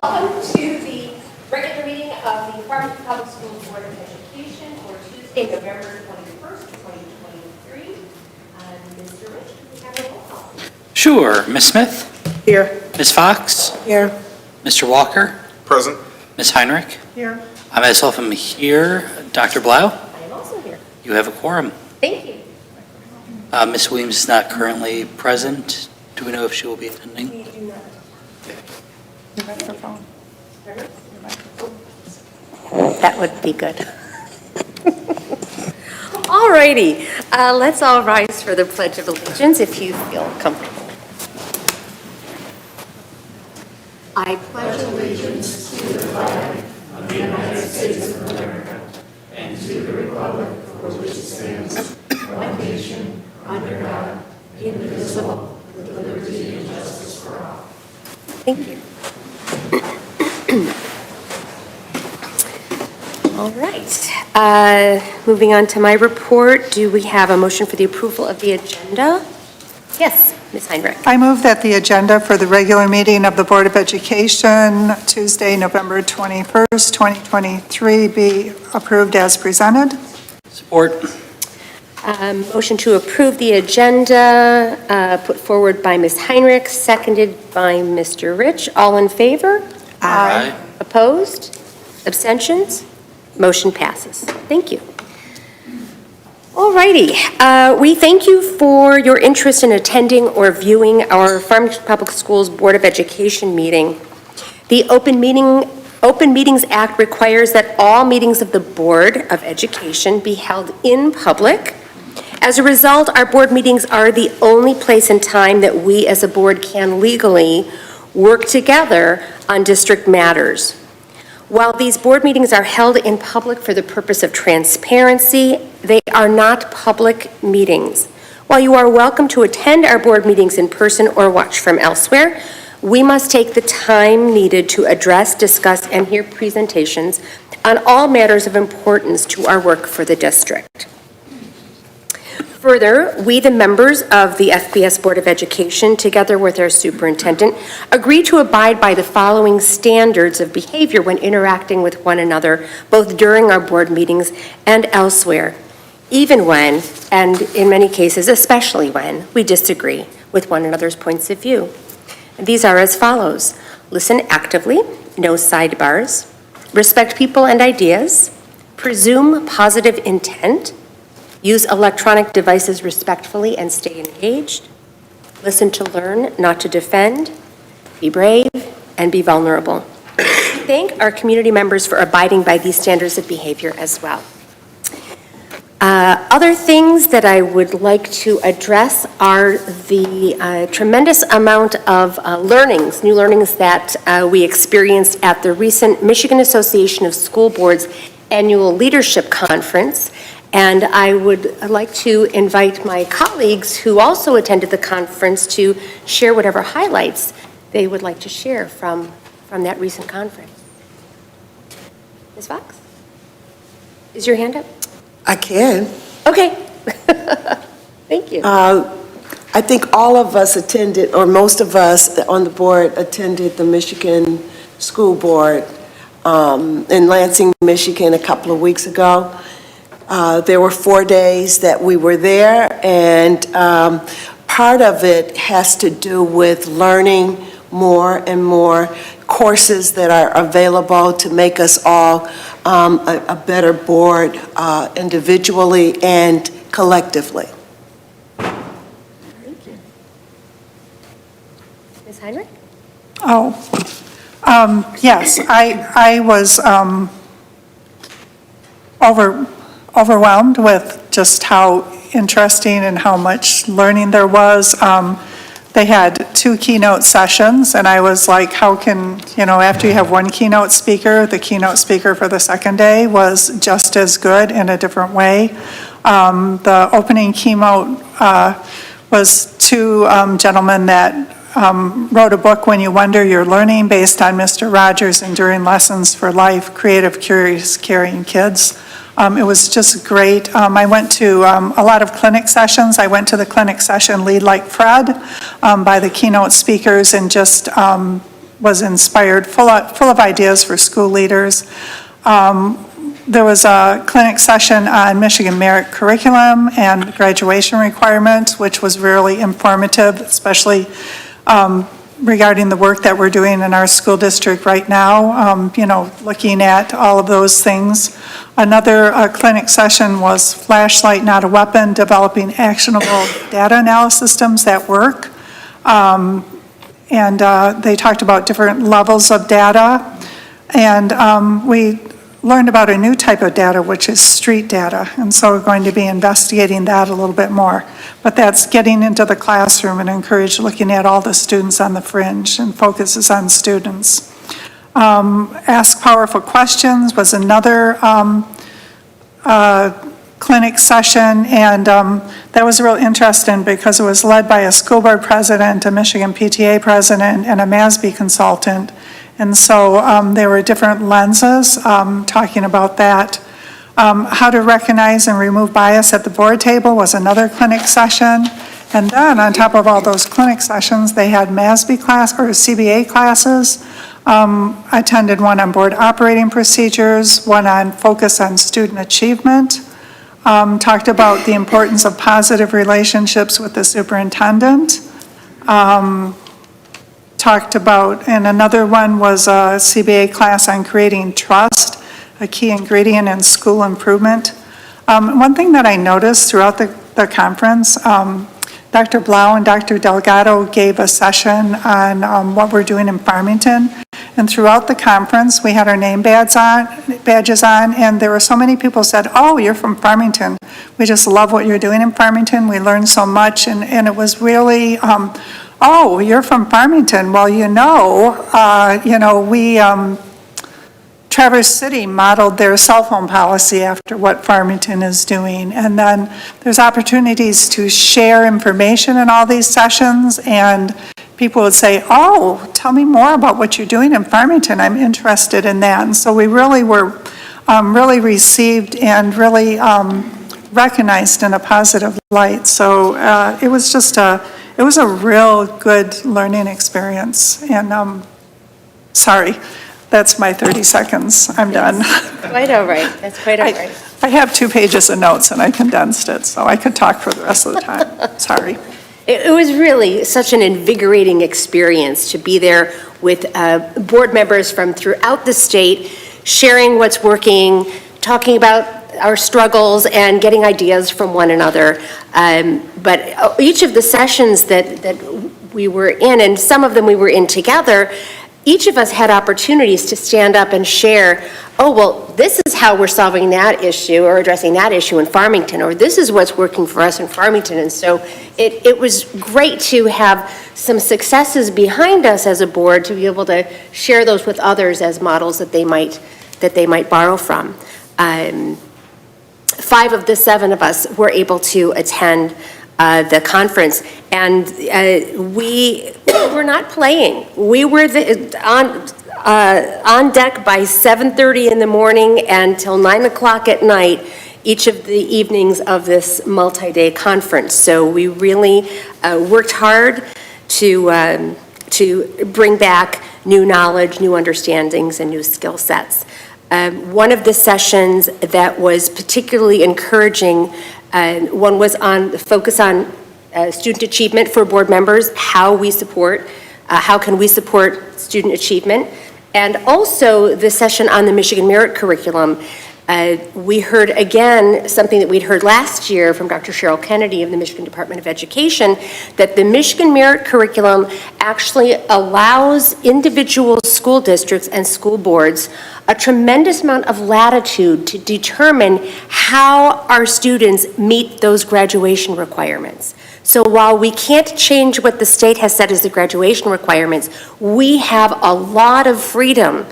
Welcome to the regular meeting of the Farmington Public Schools Board of Education for Tuesday, November 21st, 2023. Mr. Rich, can we have a roll call? Sure. Ms. Smith? Here. Ms. Fox? Here. Mr. Walker? Present. Ms. Heinrich? Here. I myself am here. Dr. Blau? I am also here. You have a quorum. Thank you. Ms. Williams is not currently present. Do we know if she will be attending? We do not. That would be good. All righty, let's all rise for the Pledge of Allegiance if you feel comfortable. I pledge allegiance to the flag of the United States of America and to the republic for which it stands, one nation, under God, indivisible, with liberty and justice for all. Thank you. All right. Moving on to my report, do we have a motion for the approval of the agenda? Yes, Ms. Heinrich. I move that the agenda for the regular meeting of the Board of Education, Tuesday, November 21st, 2023, be approved as presented. Support. Motion to approve the agenda put forward by Ms. Heinrich, seconded by Mr. Rich. All in favor? Aye. Opposed? Abstentions? Motion passes. Thank you. All righty. We thank you for your interest in attending or viewing our Farmington Public Schools Board of Education meeting. The Open Meetings Act requires that all meetings of the Board of Education be held in public. As a result, our board meetings are the only place and time that we as a board can legally work together on district matters. While these board meetings are held in public for the purpose of transparency, they are not public meetings. While you are welcome to attend our board meetings in person or watch from elsewhere, we must take the time needed to address, discuss, and hear presentations on all matters of importance to our work for the district. Further, we, the members of the FPS Board of Education, together with our superintendent, agree to abide by the following standards of behavior when interacting with one another, both during our board meetings and elsewhere, even when, and in many cases, especially when, we disagree with one another's points of view. These are as follows: listen actively, no sidebars, respect people and ideas, presume positive intent, use electronic devices respectfully and stay engaged, listen to learn, not to defend, be brave, and be vulnerable. We thank our community members for abiding by these standards of behavior as well. Other things that I would like to address are the tremendous amount of new learnings that we experienced at the recent Michigan Association of School Boards Annual Leadership Conference. And I would like to invite my colleagues who also attended the conference to share whatever highlights they would like to share from that recent conference. Ms. Fox? Is your hand up? I can. Okay. Thank you. I think all of us attended, or most of us on the board attended the Michigan School Board in Lansing, Michigan a couple of weeks ago. There were 4 days that we were there, and part of it has to do with learning more and more courses that are available to make us all a better board individually and collectively. Thank you. Ms. Heinrich? Yes, I was overwhelmed with just how interesting and how much learning there was. They had 2 keynote sessions, and I was like, how can, after you have one keynote speaker, the keynote speaker for the second day was just as good in a different way. The opening keynote was 2 gentlemen that wrote a book, When You Wonder You're Learning, based on Mr. Rogers' enduring lessons for life, creative, curious, caring kids. It was just great. I went to a lot of clinic sessions. I went to the clinic session Lead Like Fred by the keynote speakers, and just was inspired, full of ideas for school leaders. There was a clinic session on Michigan merit curriculum and graduation requirements, which was really informative, especially regarding the work that we're doing in our school district right now, looking at all of those things. Another clinic session was Flashlight, Not a Weapon, Developing Actionable Data Analysis Systems that Work. And they talked about different levels of data. And we learned about a new type of data, which is street data. And so we're going to be investigating that a little bit more. But that's getting into the classroom and encourage looking at all the students on the fringe and focuses on students. Ask Powerful Questions was another clinic session, and that was real interesting because it was led by a school board president, a Michigan PTA president, and a MASB consultant. And so there were different lenses talking about that. How to recognize and remove bias at the board table was another clinic session. And then on top of all those clinic sessions, they had MASB class or CBA classes. I attended one on board operating procedures, one on focus on student achievement. Talked about the importance of positive relationships with the superintendent. Talked about, and another one was a CBA class on creating trust, a key ingredient in school improvement. One thing that I noticed throughout the conference, Dr. Blau and Dr. Delgado gave a session on what we're doing in Farmington. And throughout the conference, we had our name badges on, and there were so many people said, "Oh, you're from Farmington. We just love what you're doing in Farmington. We learned so much," and it was really, "Oh, you're from Farmington. Well, we Traverse City modeled their cell phone policy after what Farmington is doing." And then there's opportunities to share information in all these sessions, and people would say, "Oh, tell me more about what you're doing in Farmington. I'm interested in that." And so we really were really received and really recognized in a positive light. So it was just it was a real good learning experience. And sorry, that's my 30 seconds. I'm done. Quite all right. That's quite all right. I have 2 pages of notes and I condensed it, so I could talk for the rest of the time. Sorry. It was really such an invigorating experience to be there with board members from throughout the state, sharing what's working, talking about our struggles and getting ideas from one another. But each of the sessions that we were in, and some of them we were in together, each of us had opportunities to stand up and share, "Oh, well, this is how we're solving that issue or addressing that issue in Farmington," or "This is what's working for us in Farmington." And so it was great to have some successes behind us as a board to be able to share those with others as models that they might borrow from. 5 of the 7 of us were able to attend the conference, and we were not playing. We were on deck by 7:30 in the morning until 9 o'clock at night, each of the evenings of this multi-day conference. So we really worked hard to bring back new knowledge, new understandings, and new skill sets. One of the sessions that was particularly encouraging, one was on the focus on student achievement for board members, how can we support student achievement, and also the session on the Michigan merit curriculum. We heard again something that we'd heard last year from Dr. Cheryl Kennedy of the Michigan Department of Education, that the Michigan merit curriculum actually allows individual school districts and school boards a tremendous amount of latitude to determine how our students meet those graduation requirements. So while we can't change what the state has set as the graduation requirements, we have a lot of freedom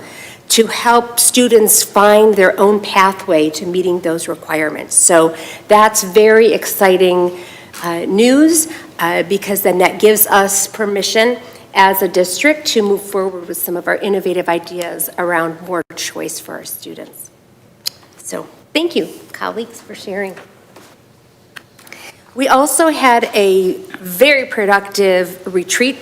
to help students find their own pathway to meeting those requirements. So that's very exciting news because then that gives us permission as a district to move forward with some of our innovative ideas around more choice for our students. So thank you, colleagues, for sharing. We also had a very productive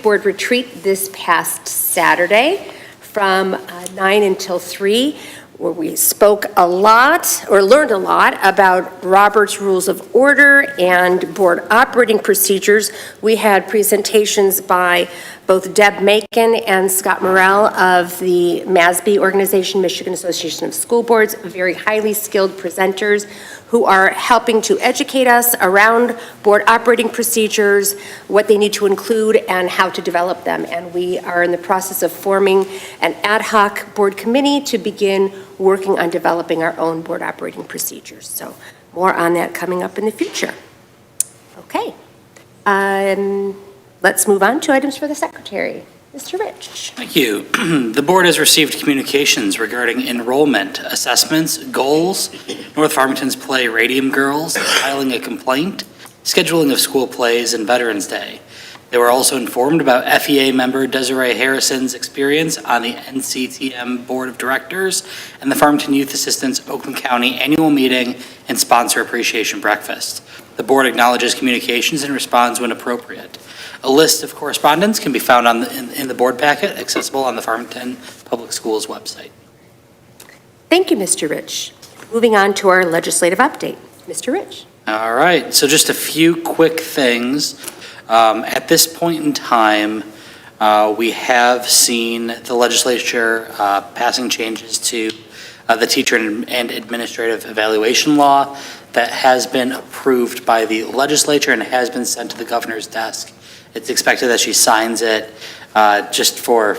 board retreat this past Saturday from 9 until 3, where we spoke a lot, or learned a lot, about Robert's Rules of Order and board operating procedures. We had presentations by both Deb Macon and Scott Morrell of the MASB organization, Michigan Association of School Boards, very highly skilled presenters who are helping to educate us around board operating procedures, what they need to include, and how to develop them. And we are in the process of forming an ad hoc board committee to begin working on developing our own board operating procedures. So more on that coming up in the future. Okay. Let's move on to items for the secretary. Mr. Rich. Thank you. The board has received communications regarding enrollment, assessments, goals, North Farmington's play Radium Girls, filing a complaint, scheduling of school plays, and Veterans Day. They were also informed about FEA member Desiree Harrison's experience on the NCTM Board of Directors and the Farmington Youth Assistance Oakland County Annual Meeting and Sponsor Appreciation Breakfast. The board acknowledges communications and responds when appropriate. A list of correspondence can be found in the board packet, accessible on the Farmington Public Schools website. Thank you, Mr. Rich. Moving on to our legislative update. Mr. Rich. All right, so just a few quick things. At this point in time, we have seen the legislature passing changes to the teacher and administrative evaluation law that has been approved by the legislature and has been sent to the governor's desk. It's expected that she signs it. Just for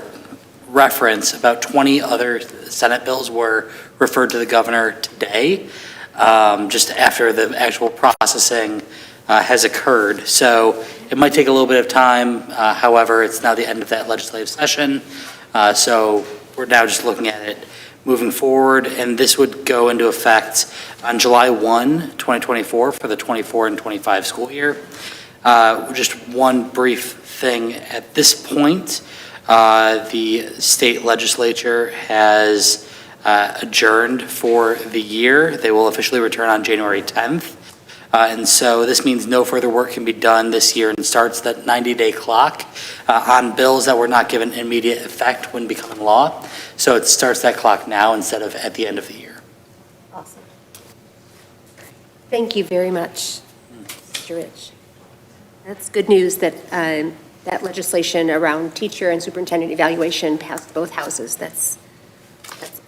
reference, about 20 other Senate bills were referred to the governor today, just after the actual processing has occurred. So it might take a little bit of time. However, it's now the end of that legislative session. So we're now just looking at it moving forward, and this would go into effect on July 1, 2024 for the 24 and 25 school year. Just one brief thing at this point, the state legislature has adjourned for the year. They will officially return on January 10th. And so this means no further work can be done this year and starts that 90-day clock on bills that were not given immediate effect when becoming law. So it starts that clock now instead of at the end of the year. Awesome. Thank you very much, Mr. Rich. That's good news that that legislation around teacher and superintendent evaluation passed both houses. That's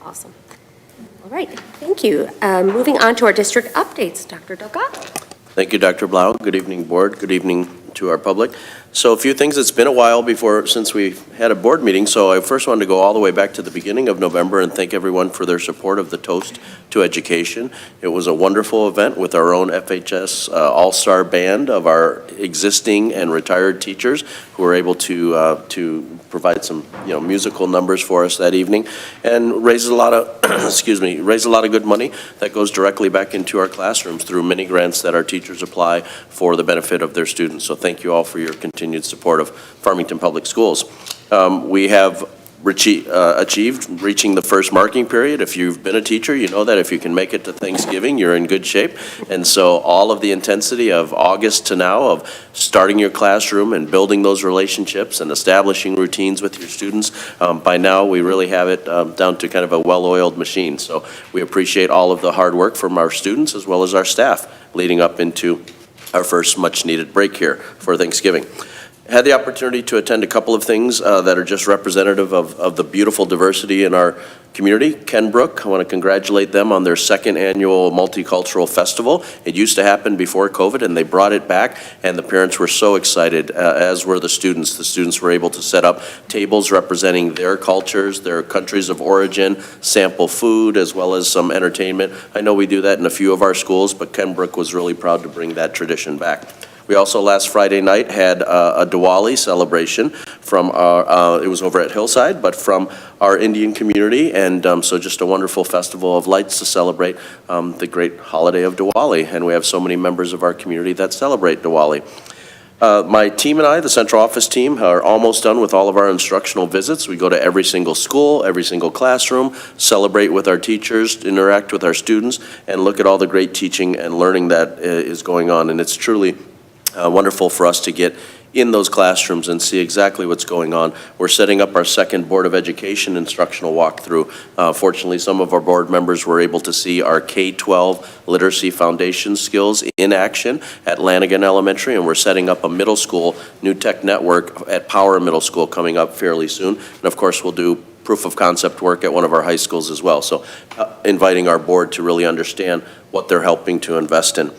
awesome. All right, thank you. Moving on to our district updates, Dr. Delgado. Thank you, Dr. Blau. Good evening, board. Good evening to our public. So a few things. It's been a while since we had a board meeting, so I first wanted to go all the way back to the beginning of November and thank everyone for their support of the Toast to Education. It was a wonderful event with our own FHS all-star band of our existing and retired teachers who were able to provide some musical numbers for us that evening and raise a lot of raise a lot of good money that goes directly back into our classrooms through mini grants that our teachers apply for the benefit of their students. So thank you all for your continued support of Farmington Public Schools. We have achieved reaching the first marking period. If you've been a teacher, you know that if you can make it to Thanksgiving, you're in good shape. And so all of the intensity of August to now of starting your classroom and building those relationships and establishing routines with your students, by now we really have it down to kind of a well-oiled machine. So we appreciate all of the hard work from our students as well as our staff leading up into our first much-needed break here for Thanksgiving. Had the opportunity to attend a couple of things that are just representative of the beautiful diversity in our community. Kenbrook, I want to congratulate them on their second annual multicultural festival. It used to happen before COVID and they brought it back and the parents were so excited, as were the students. The students were able to set up tables representing their cultures, their countries of origin, sample food as well as some entertainment. I know we do that in a few of our schools, but Kenbrook was really proud to bring that tradition back. We also last Friday night had a Diwali celebration from our, it was over at Hillside, but from our Indian community, and so just a wonderful festival of lights to celebrate the great holiday of Diwali, and we have so many members of our community that celebrate Diwali. My team and I, the central office team, are almost done with all of our instructional visits. We go to every single school, every single classroom, celebrate with our teachers, interact with our students, and look at all the great teaching and learning that is going on, and it's truly wonderful for us to get in those classrooms and see exactly what's going on. We're setting up our second Board of Education instructional walkthrough. Fortunately, some of our board members were able to see our K-12 literacy foundation skills in action at Lanigan Elementary, and we're setting up a middle school new tech network at Power Middle School coming up fairly soon. And of course, we'll do proof of concept work at one of our high schools as well. So inviting our board to really understand what they're helping to invest in.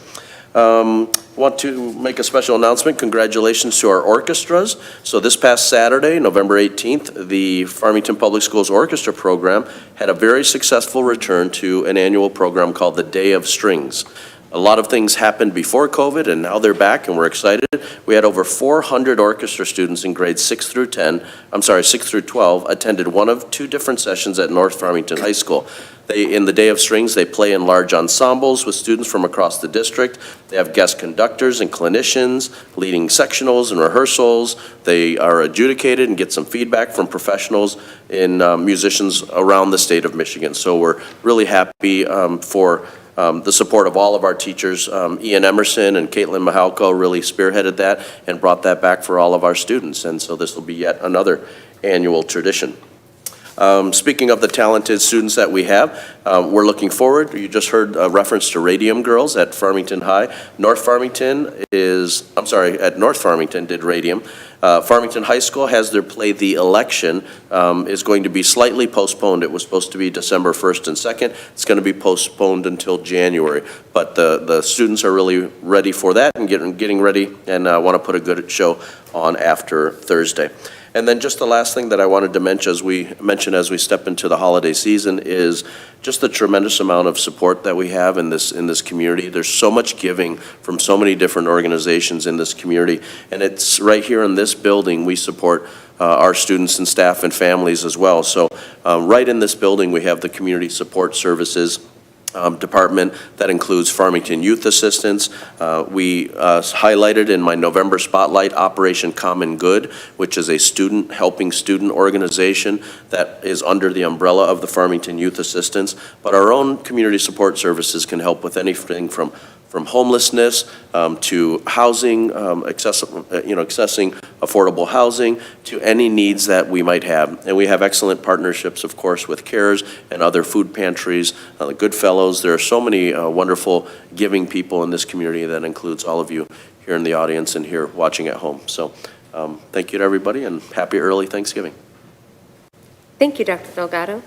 Want to make a special announcement. Congratulations to our orchestras. So this past Saturday, November 18th, the Farmington Public Schools Orchestra Program had a very successful return to an annual program called the Day of Strings. A lot of things happened before COVID, and now they're back, and we're excited. We had over 400 orchestra students in grades 6 through 12, attended one of two different sessions at North Farmington High School. In the Day of Strings, they play in large ensembles with students from across the district. They have guest conductors and clinicians leading sectionals and rehearsals. They are adjudicated and get some feedback from professionals in musicians around the state of Michigan. So we're really happy for the support of all of our teachers. Ian Emerson and Caitlin Mahalko really spearheaded that and brought that back for all of our students. And so this will be yet another annual tradition. Speaking of the talented students that we have, we're looking forward. You just heard a reference to Radium Girls at Farmington High. at North Farmington did Radium. Farmington High School has their play The Election, is going to be slightly postponed. It was supposed to be December 1st and 2nd. It's going to be postponed until January. But the students are really ready for that and getting ready and want to put a good show on after Thursday. And then just the last thing that I wanted to mention as we step into the holiday season is just the tremendous amount of support that we have in this community. There's so much giving from so many different organizations in this community, and it's right here in this building we support our students and staff and families as well. So right in this building we have the Community Support Services department that includes Farmington Youth Assistance. We highlighted in my November Spotlight Operation Common Good, which is a helping student organization that is under the umbrella of the Farmington Youth Assistance. But our own Community Support Services can help with anything from homelessness to housing, accessing affordable housing, to any needs that we might have. And we have excellent partnerships, of course, with CARES and other food pantries, the Goodfellows. There are so many wonderful giving people in this community that includes all of you here in the audience and here watching at home. So thank you to everybody and happy early Thanksgiving. Thank you, Dr. Delgado.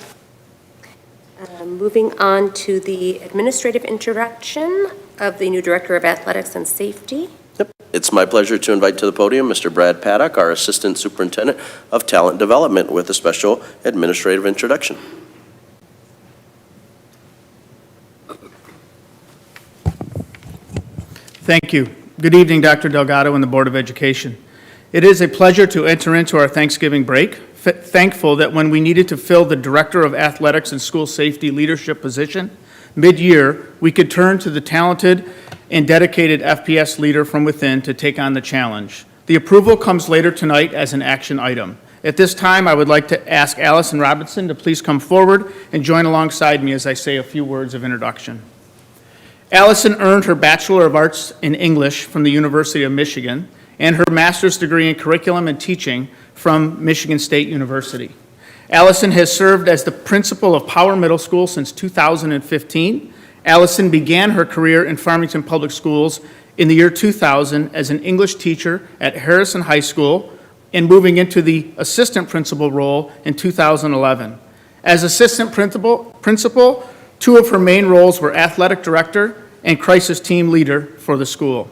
Moving on to the administrative introduction of the new Director of Athletics and Safety. Yep. It's my pleasure to invite to the podium Mr. Brad Paddock, our Assistant Superintendent of Talent Development, with a special administrative introduction. Thank you. Good evening, Dr. Delgado and the Board of Education. It is a pleasure to enter into our Thanksgiving break. Thankful that when we needed to fill the Director of Athletics and School Safety leadership position mid-year, we could turn to the talented and dedicated FPS leader from within to take on the challenge. The approval comes later tonight as an action item. At this time, I would like to ask Allyson Robinson to please come forward and join alongside me as I say a few words of introduction. Allyson earned her Bachelor of Arts in English from the University of Michigan and her master's degree in curriculum and teaching from Michigan State University. Allyson has served as the principal of Power Middle School since 2015. Allyson began her career in Farmington Public Schools in the year 2000 as an English teacher at Harrison High School and moving into the assistant principal role in 2011. As assistant principal, two of her main roles were athletic director and crisis team leader for the school.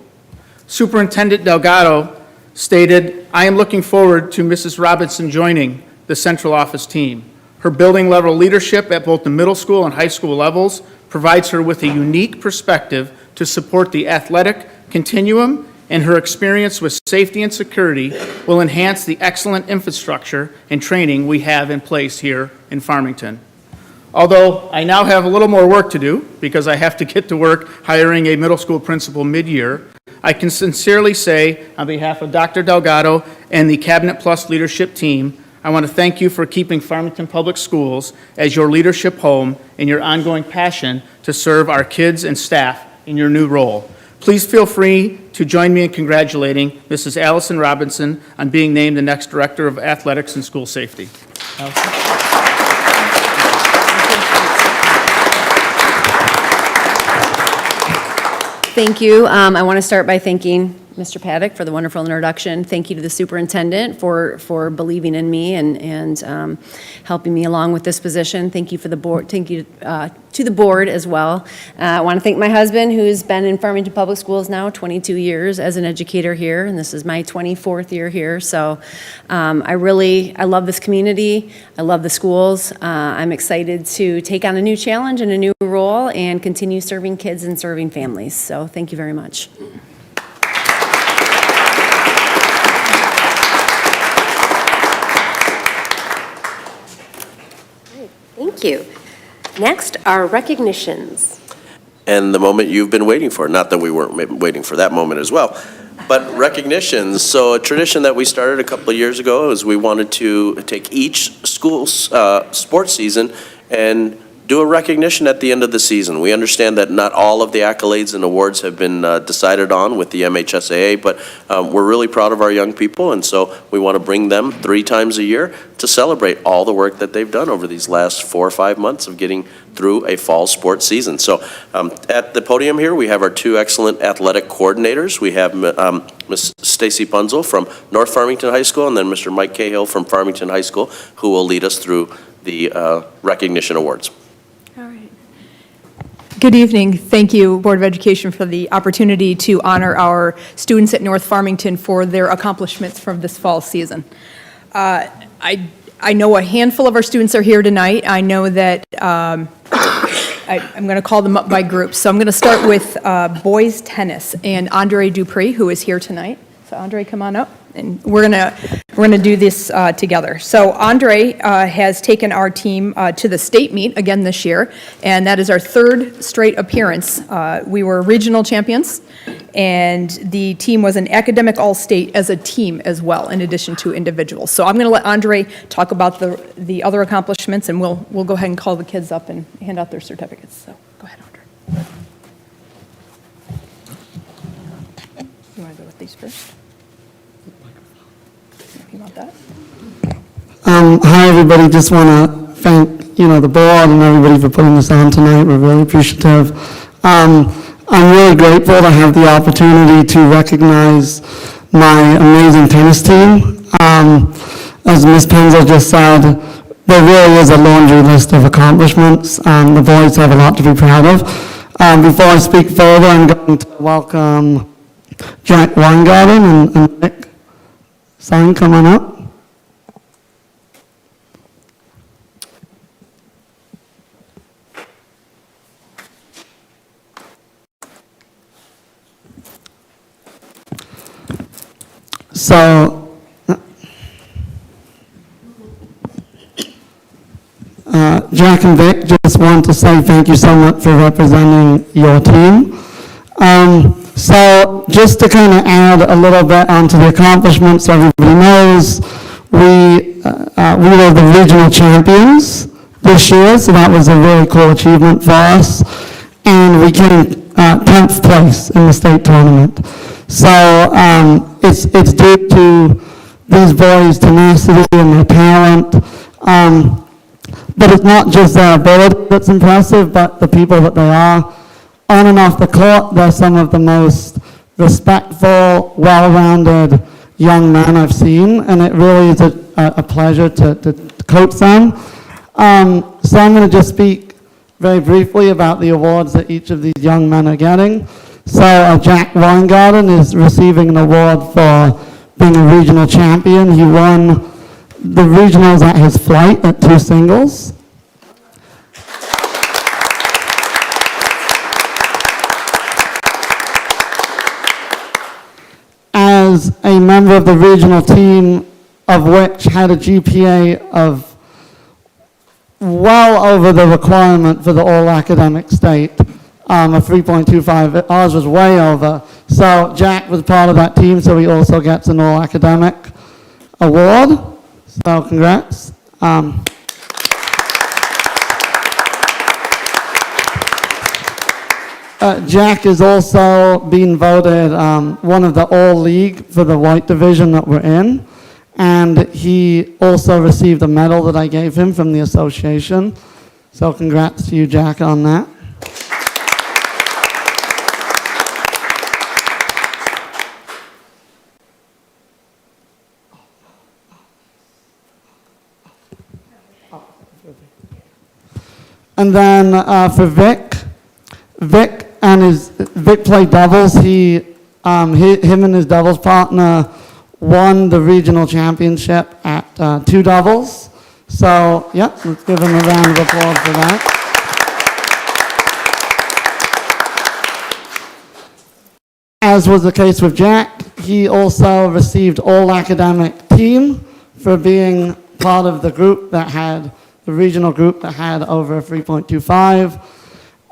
Superintendent Delgado stated, "I am looking forward to Mrs. Robinson joining the central office team. Her building level leadership at both the middle school and high school levels provides her with a unique perspective to support the athletic continuum, and her experience with safety and security will enhance the excellent infrastructure and training we have in place here in Farmington." Although I now have a little more work to do because I have to get to work hiring a middle school principal mid-year, I can sincerely say on behalf of Dr. Delgado and the Cabinet Plus leadership team, I want to thank you for keeping Farmington Public Schools as your leadership home and your ongoing passion to serve our kids and staff in your new role. Please feel free to join me in congratulating Mrs. Allyson Robinson on being named the next Director of Athletics and School Safety. Allyson? Thank you. I want to start by thanking Mr. Paddock for the wonderful introduction. Thank you to the superintendent for believing in me and helping me along with this position. Thank you for the board. Thank you to the board as well. I want to thank my husband, who's been in Farmington Public Schools now 22 years as an educator here, and this is my 24th year here. So I love this community. I love the schools. I'm excited to take on a new challenge and a new role and continue serving kids and serving families. So thank you very much. Thank you. Next are recognitions. And the moment you've been waiting for, not that we weren't waiting for that moment as well, but recognitions. So a tradition that we started a couple of years ago is we wanted to take each school's sports season and do a recognition at the end of the season. We understand that not all of the accolades and awards have been decided on with the MHSAA, but we're really proud of our young people, and so we want to bring them 3 times a year to celebrate all the work that they've done over these last 4 or 5 months of getting through a fall sports season. So at the podium here, we have our 2 excellent athletic coordinators. We have Ms. Stacy Punzel from North Farmington High School, and then Mr. Mike Cahill from Farmington High School, who will lead us through the recognition awards. All right. Good evening. Thank you, Board of Education, for the opportunity to honor our students at North Farmington for their accomplishments from this fall season. I know a handful of our students are here tonight. I know that I'm going to call them up by groups. So I'm going to start with boys tennis and Andre Dupree, who is here tonight. So Andre, come on up, and we're gonna do this together. So Andre has taken our team to the state meet again this year, and that is our 3rd straight appearance. We were regional champions, and the team was an academic all-state as a team as well, in addition to individuals. So I'm going to let Andre talk about the other accomplishments, and we'll go ahead and call the kids up and hand out their certificates. So go ahead, Andre. You want to go with these first? You want that? Hi, everybody. Just want to thank, the board and everybody for putting this on tonight. We're really appreciative. I'm really grateful to have the opportunity to recognize my amazing tennis team. As Ms. Penzel just said, there really is a laundry list of accomplishments. The boys have a lot to be proud of. Before I speak further, I'm going to welcome Jack Weingarten and Nick Sign, come on up. So, Jack and Vic, just want to say thank you so much for representing your team. So just to kind of add a little bit onto the accomplishments, everybody knows we were the regional champions this year, so that was a really cool achievement for us. And we came 10th place in the state tournament. So it's due to these boys' tenacity and their talent. But it's not just their ability that's impressive, but the people that they are. On and off the court, they're some of the most respectful, well-rounded young men I've seen, and it really is a pleasure to coach them. So I'm going to just speak very briefly about the awards that each of these young men are getting. So Jack Weingarten is receiving an award for being a regional champion. He won the regionals at his flight at 2 singles. As a member of the regional team, of which had a GPA of well over the requirement for the all-academic state, a 3.25. Ours was way over. So Jack was part of that team, so he also gets an all-academic award. So congrats. Jack is also being voted one of the All-League for the white division that we're in. And he also received a medal that I gave him from the association. So congrats to you, Jack, on that. And then for Vic played doubles. Him and his doubles partner won the regional championship at two doubles. So, yeah, let's give him a round of applause for that. As was the case with Jack, he also received all academic team for being part of the group that had, the regional group that had over a 3.25.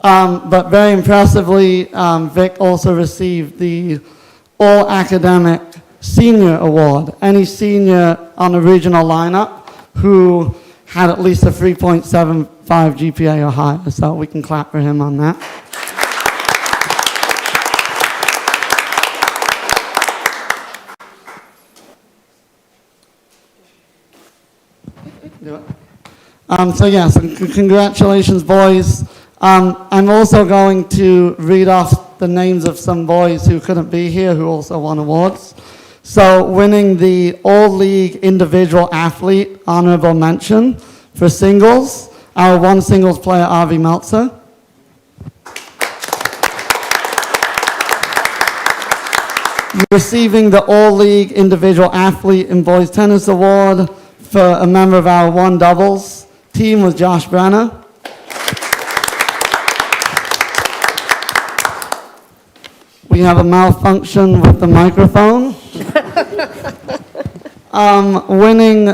But very impressively, Vic also received the all academic senior award. Any senior on the regional lineup who had at least a 3.75 GPA or higher. So we can clap for him on that. So yes, congratulations, boys. I'm also going to read off the names of some boys who couldn't be here who also won awards. So winning the All-League Individual Athlete Honorable Mention for singles, our one singles player, Avi Meltzer. Receiving the All-League Individual Athlete in Boys Tennis Award for a member of our one doubles team was Josh Brenner. We have a malfunction with the microphone. Winning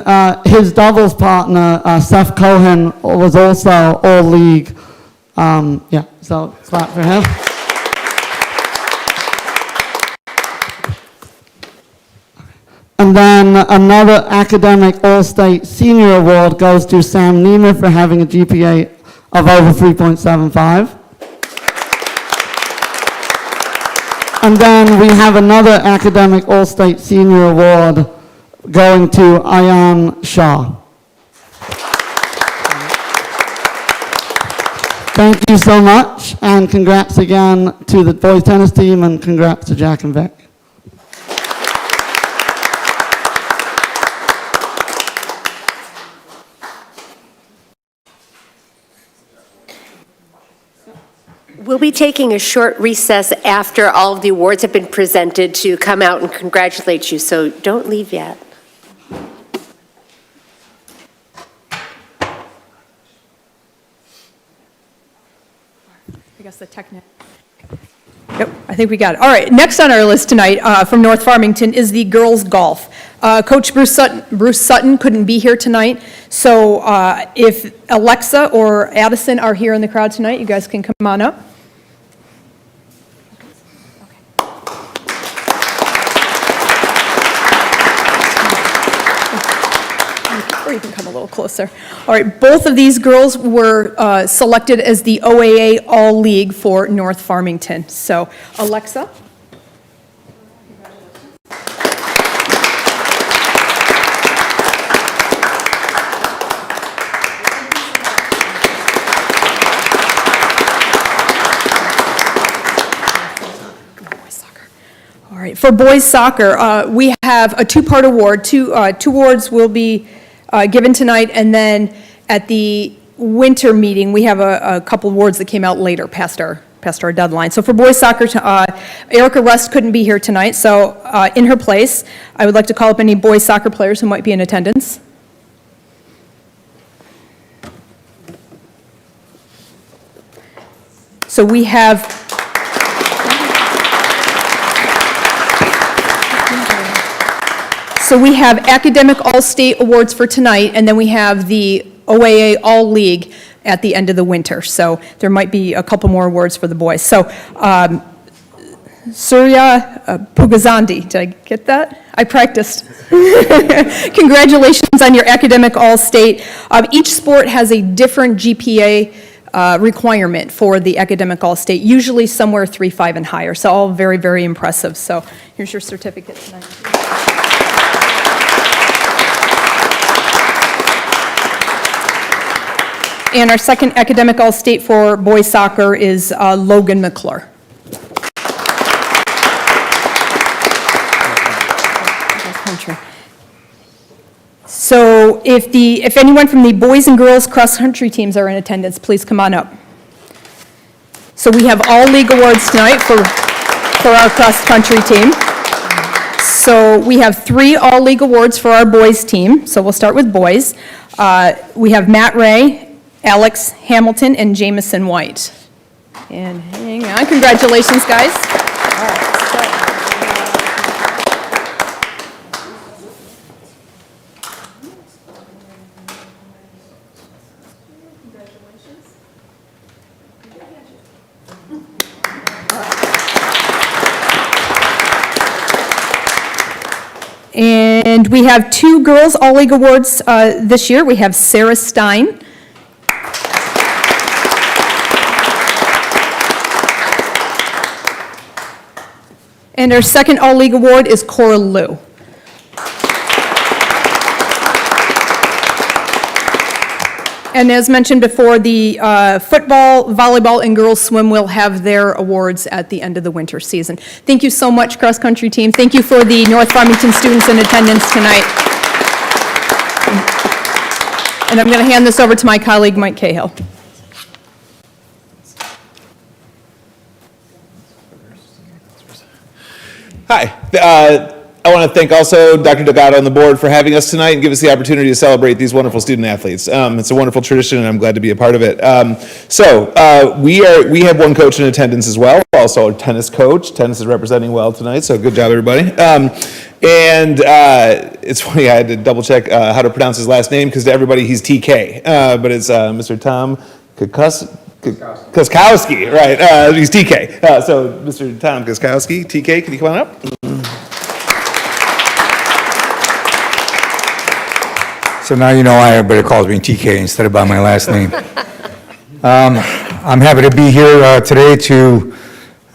his doubles partner, Seth Cohen, was also All-League. Yeah, so clap for him. And then another academic all-state senior award goes to Sam Niemer for having a GPA of over 3.75. And then we have another academic all-state senior award going to Ayan Shah. Thank you so much, and congrats again to the boys tennis team, and congrats to Jack and Vic. We'll be taking a short recess after all of the awards have been presented to come out and congratulate you, so don't leave yet. I guess the technical. Yep, I think we got it. All right, next on our list tonight from North Farmington is the girls' golf. Coach Bruce Sutton couldn't be here tonight, so if Alexa or Addison are here in the crowd tonight, you guys can come on up. Or you can come a little closer. All right, both of these girls were selected as the OAA All-League for North Farmington. So, Alexa. All right, for boys soccer, we have a two-part award. Two awards will be given tonight, and then at the winter meeting, we have a couple awards that came out later, past our deadline. So for boys soccer, Erica Rust couldn't be here tonight, so in her place, I would like to call up any boys soccer players who might be in attendance. So we have academic all-state awards for tonight, and then we have the OAA All-League at the end of the winter. So there might be a couple more awards for the boys. So Surya Pugazandi, did I get that? I practiced. Congratulations on your academic all-state. Each sport has a different GPA requirement for the academic all-state, usually somewhere 3.5 and higher. So all very, very impressive. So here's your certificate tonight. And our second academic all-state for boys soccer is Logan McClure. So if anyone from the boys and girls cross-country teams are in attendance, please come on up. So we have all league awards tonight for our cross-country team. So we have 3 all-league awards for our boys team. So we'll start with boys. We have Matt Ray, Alex Hamilton, and Jamison White. And hang on, congratulations, guys. All right, and we have 2 girls all-league awards this year. We have Sarah Stein. And our second all-league award is Cora Liu. And as mentioned before, the football, volleyball, and girls swim will have their awards at the end of the winter season. Thank you so much, cross-country team. Thank you for the North Farmington students in attendance tonight. And I'm going to hand this over to my colleague, Mike Cahill. Hi. I want to thank also Dr. Delgado and the board for having us tonight and give us the opportunity to celebrate these wonderful student athletes. It's a wonderful tradition, and I'm glad to be a part of it. We have one coach in attendance as well, also a tennis coach. Tennis is representing well tonight, so good job, everybody. It's funny, I had to double check how to pronounce his last name because to everybody he's TK, but it's Mr. Tom Kuskowski, right? He's TK. So Mr. Tom Kuskowski, TK, can you come on up? So now you know why everybody calls me TK instead of by my last name. I'm happy to be here today to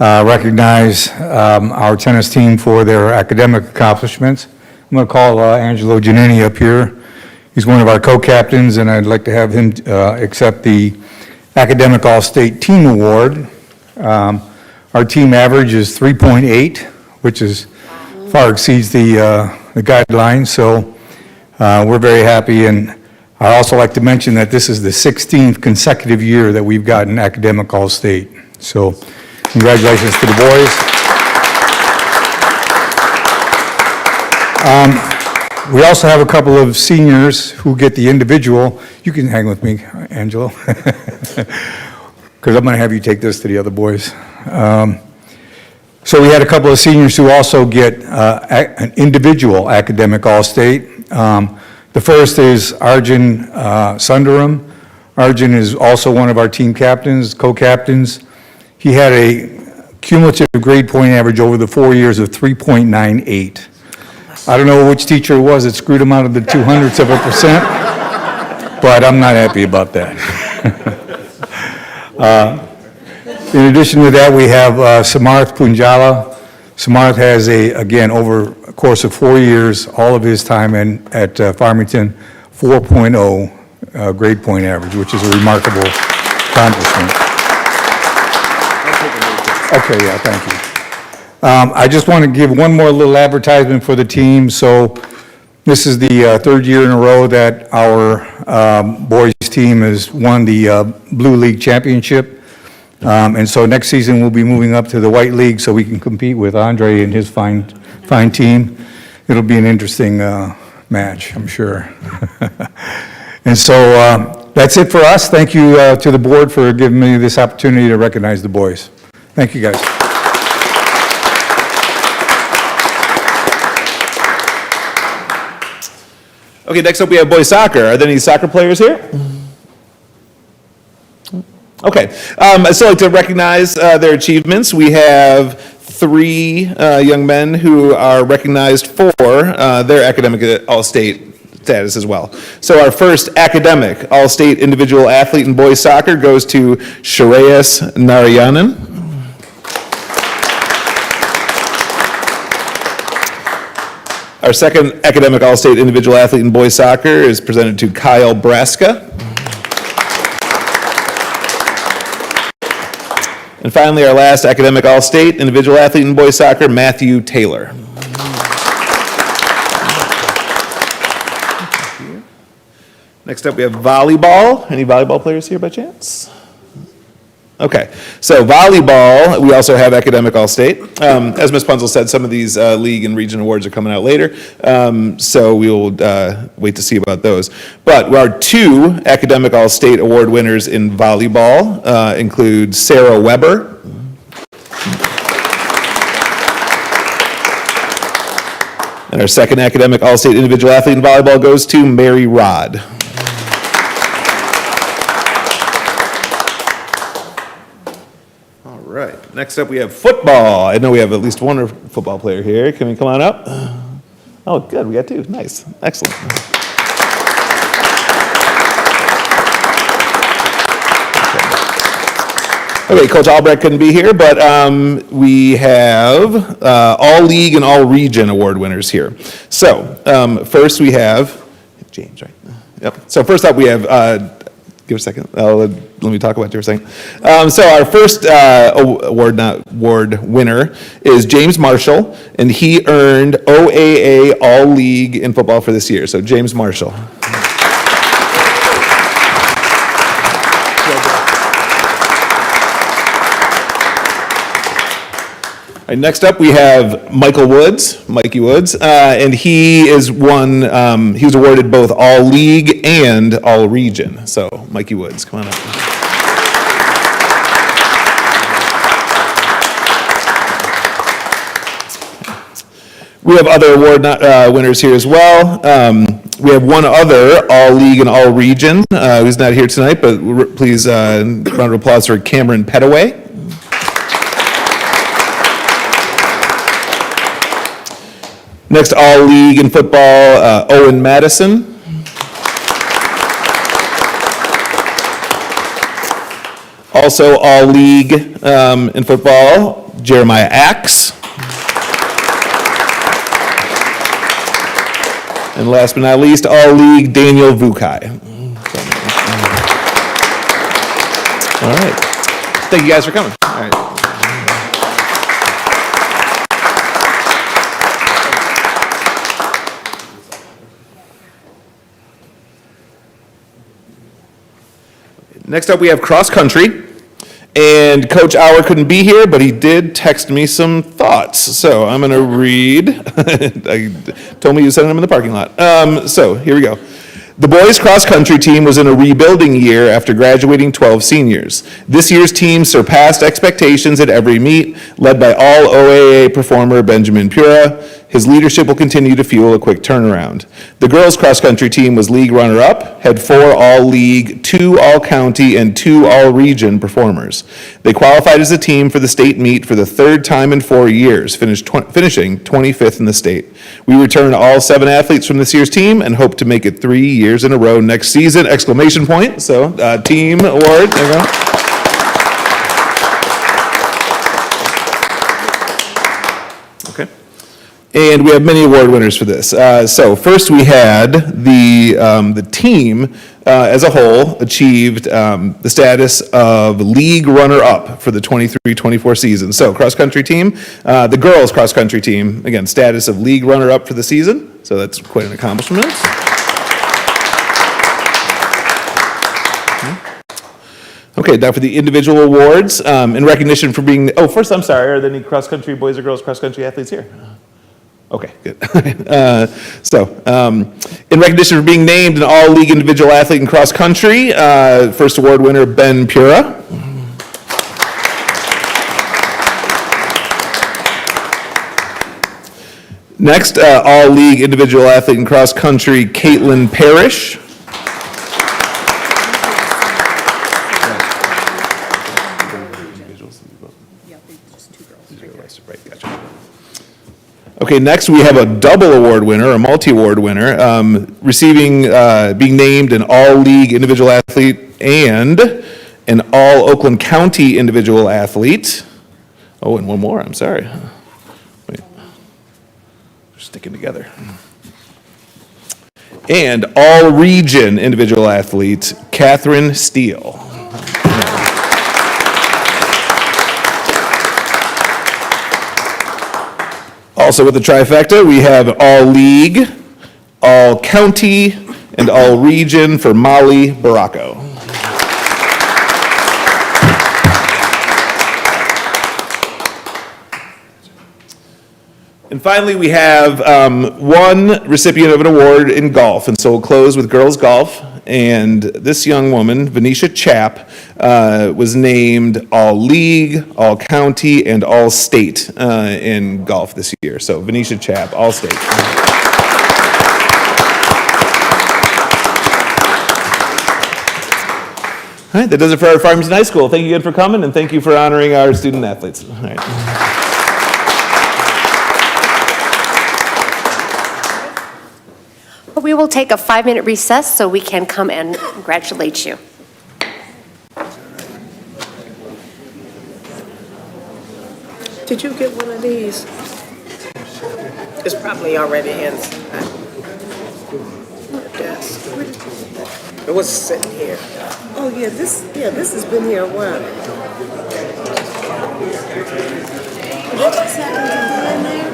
recognize our tennis team for their academic accomplishments. I'm going to call Angelo Giannini up here. He's one of our co-captains, and I'd like to have him accept the Academic All-State Team Award. Our team average is 3.8, which is far exceeds the guidelines, so we're very happy. And I'd also like to mention that this is the 16th consecutive year that we've gotten Academic All-State. So congratulations to the boys. We also have a couple of seniors who get the individual. You can hang with me, Angelo, because I'm going to have you take this to the other boys. So we had a couple of seniors who also get an individual Academic All-State. The first is Arjun Sundaram. Arjun is also one of our team captains, co-captains. He had a cumulative grade point average over the 4 years of 3.98. I don't know which teacher it was that screwed him out of the 0.02%, but I'm not happy about that. In addition to that, we have Samarth Punjala. Samarth has again, over a course of 4 years, all of his time at Farmington, 4.0 grade point average, which is a remarkable accomplishment. Okay, yeah, thank you. I just want to give one more little advertisement for the team. So this is the third year in a row that our boys team has won the Blue League Championship. And so next season we'll be moving up to the White League so we can compete with Andre and his fine team. It'll be an interesting match, I'm sure. And so that's it for us. Thank you to the board for giving me this opportunity to recognize the boys. Thank you, guys. Okay, next up we have boys soccer. Are there any soccer players here? Okay, I'd still like to recognize their achievements. We have 3 young men who are recognized for their academic all-state status as well. So our first academic All-State individual athlete in boys soccer goes to Shreyas Narayanan. Our second academic All-State individual athlete in boys soccer is presented to Kyle Braska. And finally, our last academic All-State individual athlete in boys soccer, Matthew Taylor. Next up, we have volleyball. Any volleyball players here by chance? Okay, so volleyball, we also have academic All-State. As Ms. Punzel said, some of these league and region awards are coming out later, so we will wait to see about those. But our two academic All-State award winners in volleyball include Sarah Weber. And our second academic All-State individual athlete in volleyball goes to Mary Rod. All right, next up we have football. I know we have at least one football player here. Can we come on up? Oh, good, we got two. Nice, excellent. Okay, Coach Albrecht couldn't be here, but we have all league and all region award winners here. So first we have James, right? Yep. So first up we have, give a second. Let me talk about you for a second. So our first award winner is James Marshall, and he earned OAA All League in football for this year. So James Marshall. All right, next up, we have Mikey Woods, and he is he was awarded both All League and All Region. So, Mikey Woods, come on up. We have other award winners here as well. We have one other All League and All Region who's not here tonight, but please, round of applause for Cameron Petaway. Next, All League in football, Owen Madison. Also, All League in football, Jeremiah Axe. And last but not least, All League, Daniel Vukai. All right. Thank you guys for coming. All right. Next up, we have cross country, and Coach Auer couldn't be here, but he did text me some thoughts. So I'm going to read. I told me you sent them in the parking lot. So here we go. The boys cross country team was in a rebuilding year after graduating 12 seniors. This year's team surpassed expectations at every meet, led by all OAA performer Benjamin Pura. His leadership will continue to fuel a quick turnaround. The girls cross country team was league runner-up, had 4 all-league, 2 all-county, and 2 all-region performers. They qualified as a team for the state meet for the 3rd time in 4 years, finishing 25th in the state. We return all 7 athletes from this year's team and hope to make it 3 years in a row next season! Exclamation point. So, team award. There you go. And we have many award winners for this. So first we had the team as a whole achieved the status of league runner-up for the 23-24 season. So cross-country team, the girls cross-country team, again, status of league runner-up for the season. So that's quite an accomplishment. Okay, now for the individual awards, in recognition for being, first, I'm sorry, are there any cross-country boys or girls cross-country athletes here? Okay, good. In recognition for being named an all-league individual athlete in cross-country, first award winner, Ben Pura. Next, all-league individual athlete in cross-country, Caitlin Parrish. Okay, next we have a double award winner, a multi-award winner, being named an all-league individual athlete and an all-Oakland County individual athlete. Oh, and one more, I'm sorry. Wait. They're sticking together. And all-region individual athlete, Catherine Steele. Also with the trifecta, we have all-league, all-county, and all-region for Molly Baracco. And finally, we have one recipient of an award in golf, and so we'll close with girls golf. And this young woman, Venetia Chapp, was named All-League, All-County, and All-State in golf this year. So Venetia Chapp, All-State. All right, that does it for our Farmington High School. Thank you again for coming, and thank you for honoring our student athletes. All right. We will take a 5-minute recess so we can come and congratulate you. Did you get one of these? It's probably already in. Desk. It was sitting here. Oh, yeah, this has been here a while. What just happened to the in there?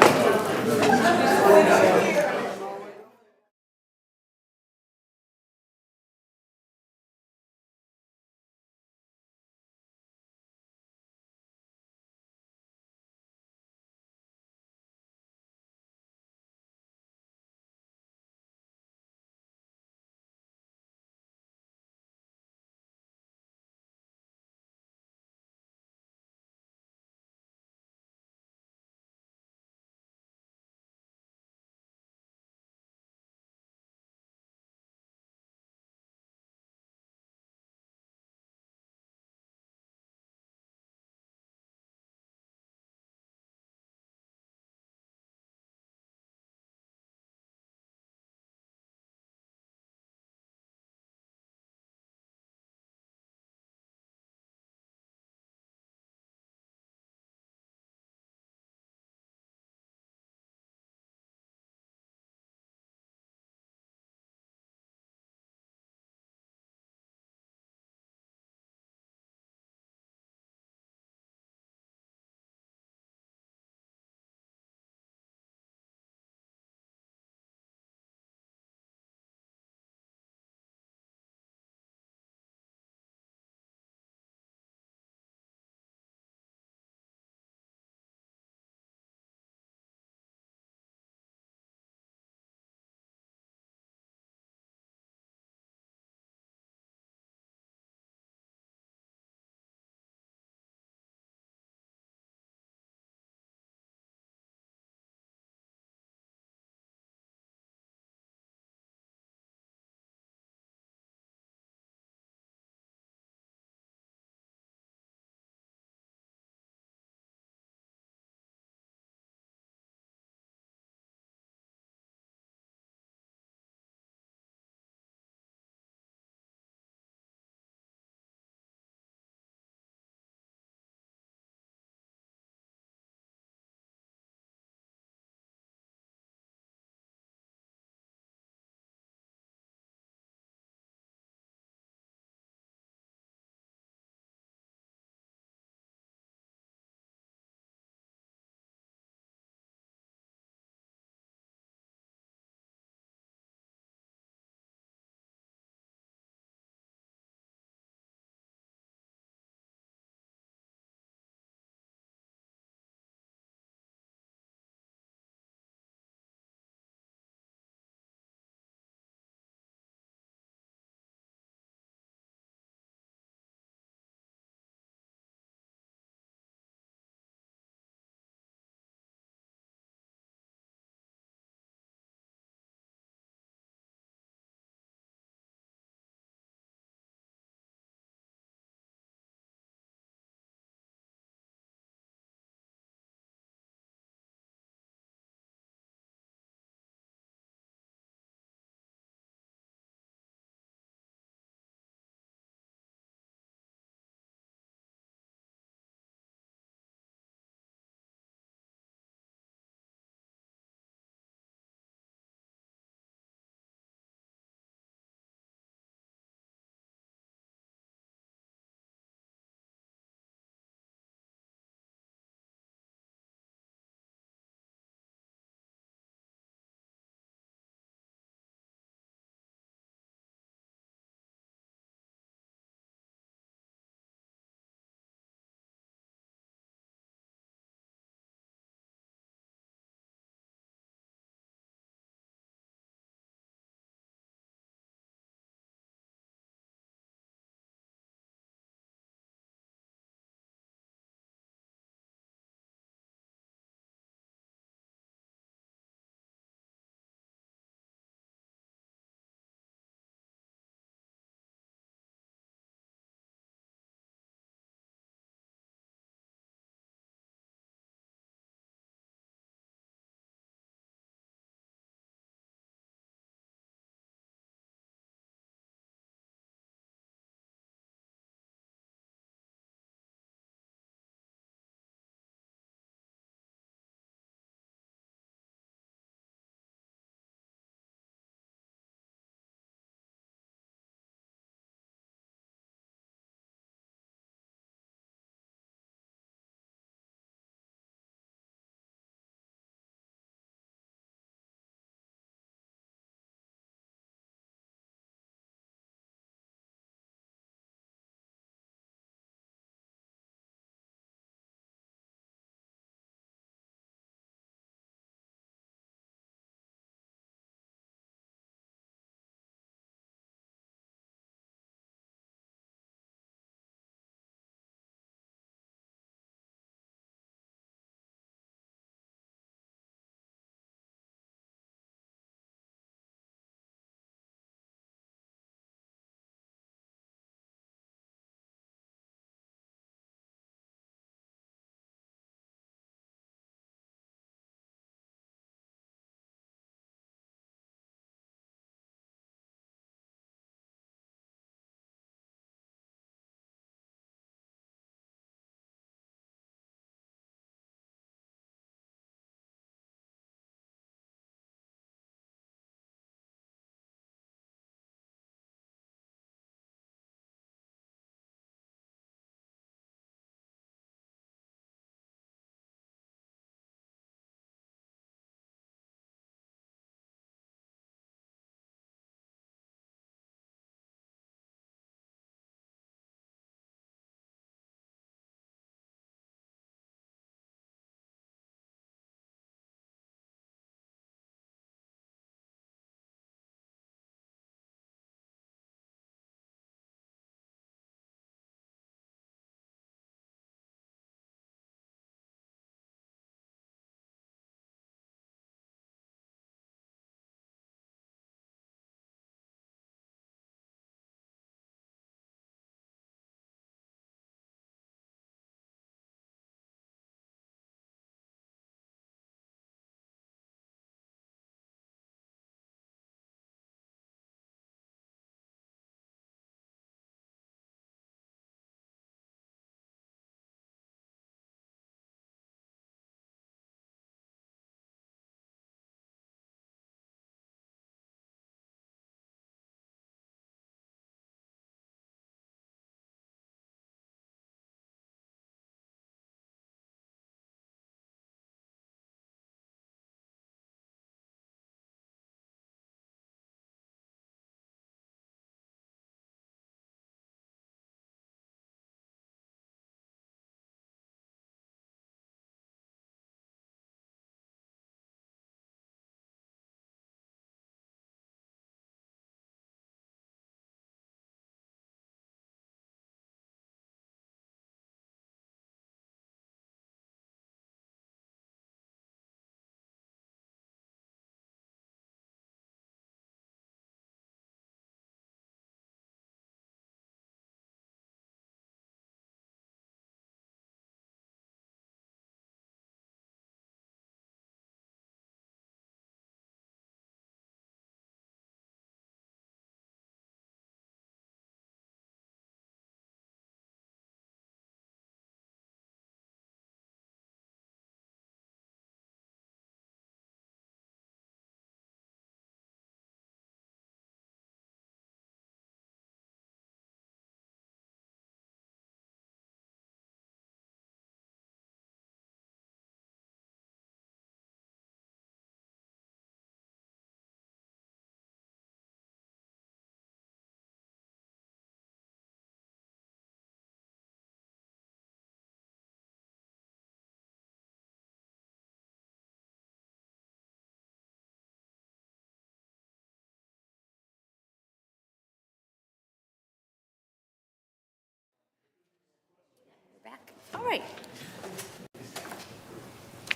right.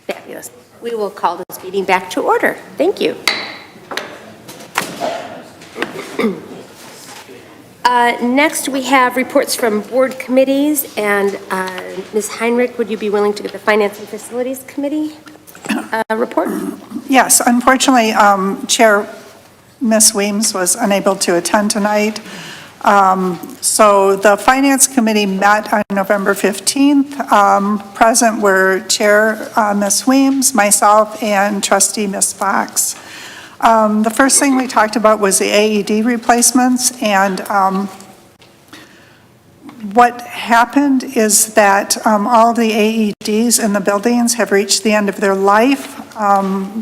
Fabulous. We will call this meeting back to order. Thank you. Next, we have reports from board committees, and Ms. Heinrich, would you be willing to give the Finance and Facilities Committee report? Yes, unfortunately, Chair Ms. Weems was unable to attend tonight. So the Finance Committee met on November 15th. Present were Chair Ms. Weems, myself, and Trustee Ms. Fox. The first thing we talked about was the AED replacements, and what happened is that all the AEDs in the buildings have reached the end of their life.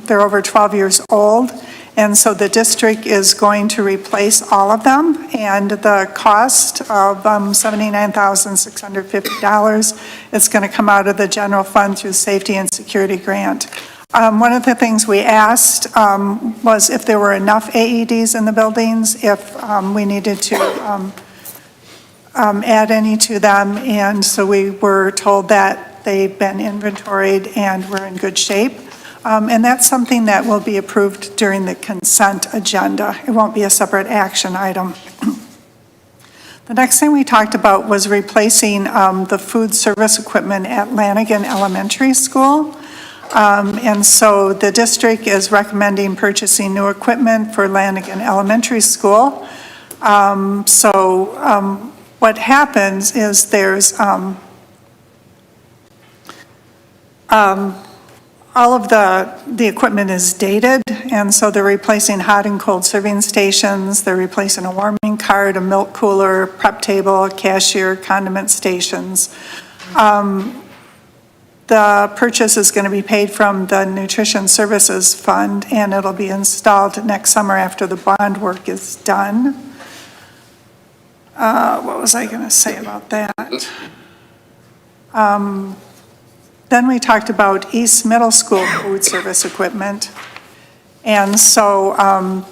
They're over 12 years old, and so the district is going to replace all of them, and the cost of $79,650 is going to come out of the general fund through Safety and Security Grant. One of the things we asked was if there were enough AEDs in the buildings, if we needed to add any to them, and so we were told that they've been inventoried and we're in good shape. And that's something that will be approved during the consent agenda. It won't be a separate action item. The next thing we talked about was replacing the food service equipment at Lanigan Elementary School. And so the district is recommending purchasing new equipment for Lanigan Elementary School. What happens is there's all of the equipment is dated, and so they're replacing hot and cold serving stations, they're replacing a warming cart, a milk cooler, prep table, a cashier, condiment stations. The purchase is going to be paid from the Nutrition Services Fund, and it'll be installed next summer after the bond work is done. What was I going to say about that? Then we talked about East Middle School food service equipment. And so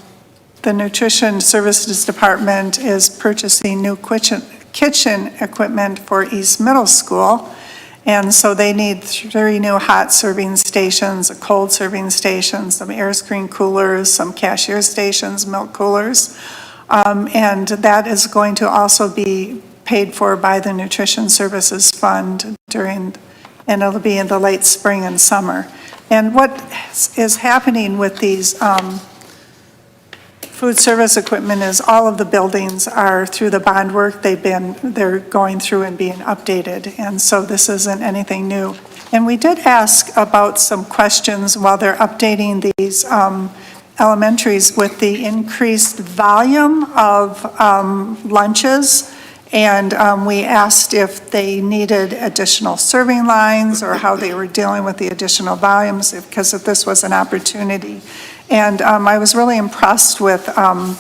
the Nutrition Services Department is purchasing new kitchen equipment for East Middle School. And so they need 3 new hot serving stations, a cold serving station, some air screen coolers, some cashier stations, milk coolers. And that is going to also be paid for by the Nutrition Services Fund and it'll be in the late spring and summer. And what is happening with these food service equipment is all of the buildings are through the bond work. They're going through and being updated. And so this isn't anything new. And we did ask about some questions while they're updating these elementaries with the increased volume of lunches. And we asked if they needed additional serving lines or how they were dealing with the additional volumes, because if this was an opportunity. And I was really impressed with our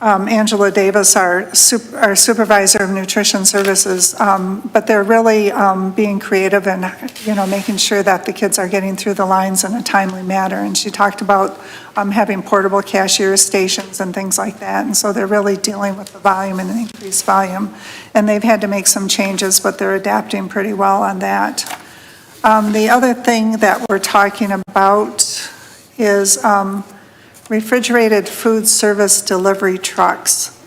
Angela Davis, our supervisor of nutrition services, but they're really being creative and, making sure that the kids are getting through the lines in a timely manner. And she talked about having portable cashier stations and things like that. And so they're really dealing with the volume and the increased volume. And they've had to make some changes, but they're adapting pretty well on that. The other thing that we're talking about is refrigerated food service delivery trucks.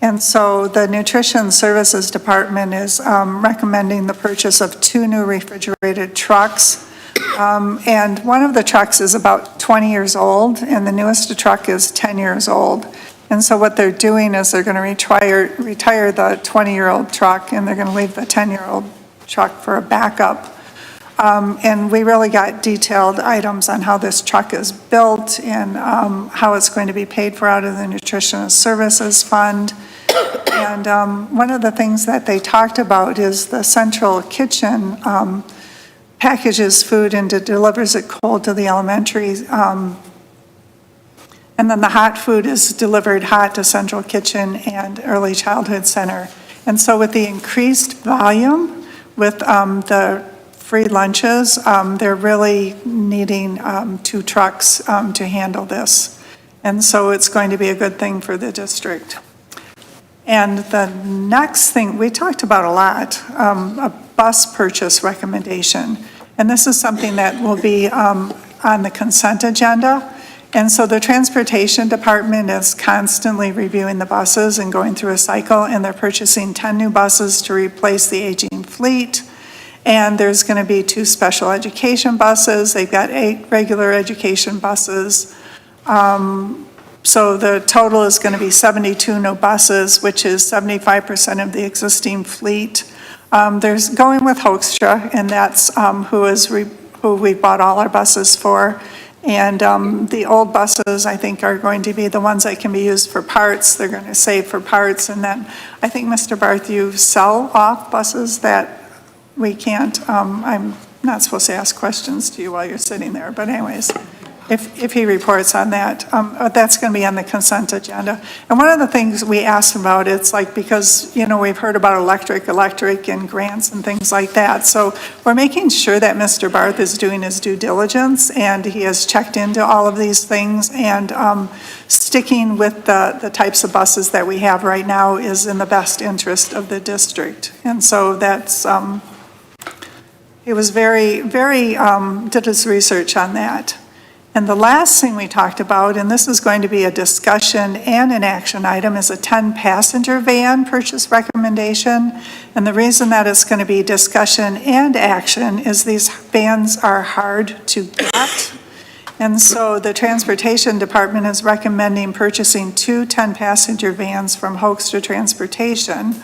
And so the Nutrition Services Department is recommending the purchase of 2 new refrigerated trucks. And one of the trucks is about 20 years old, and the newest truck is 10 years old. And so what they're doing is they're going to retire the 20-year-old truck, and they're going to leave the 10-year-old truck for a backup. And we really got detailed items on how this truck is built and how it's going to be paid for out of the Nutrition Services Fund. And one of the things that they talked about is the central kitchen packages food and delivers it cold to the elementaries. And then the hot food is delivered hot to central kitchen and early childhood center. And so with the increased volume, with the free lunches, they're really needing 2 trucks to handle this. And so it's going to be a good thing for the district. And the next thing, we talked about a lot, a bus purchase recommendation. And this is something that will be on the consent agenda. And so the Transportation Department is constantly reviewing the buses and going through a cycle, and they're purchasing 10 new buses to replace the aging fleet. And there's going to be 2 special education buses. They've got 8 regular education buses. So the total is going to be 72 new buses, which is 75% of the existing fleet. There's going with Hoekstra, and that's who we bought all our buses for. And the old buses, I think, are going to be the ones that can be used for parts. They're going to save for parts. And then I think, Mr. Barth, you sell off buses that we can't. I'm not supposed to ask questions to you while you're sitting there, but anyways, if he reports on that, that's going to be on the consent agenda. And one of the things we asked about, it's like, because, we've heard about electric and grants and things like that. So we're making sure that Mr. Barth is doing his due diligence, and he has checked into all of these things, and sticking with the types of buses that we have right now is in the best interest of the district. And so that's, he was very, did his research on that. And the last thing we talked about, and this is going to be a discussion and an action item, is a 10-passenger van purchase recommendation. And the reason that it's going to be discussion and action is these vans are hard to get. And so the Transportation Department is recommending purchasing 2 10-passenger vans from Hoekstra Transportation.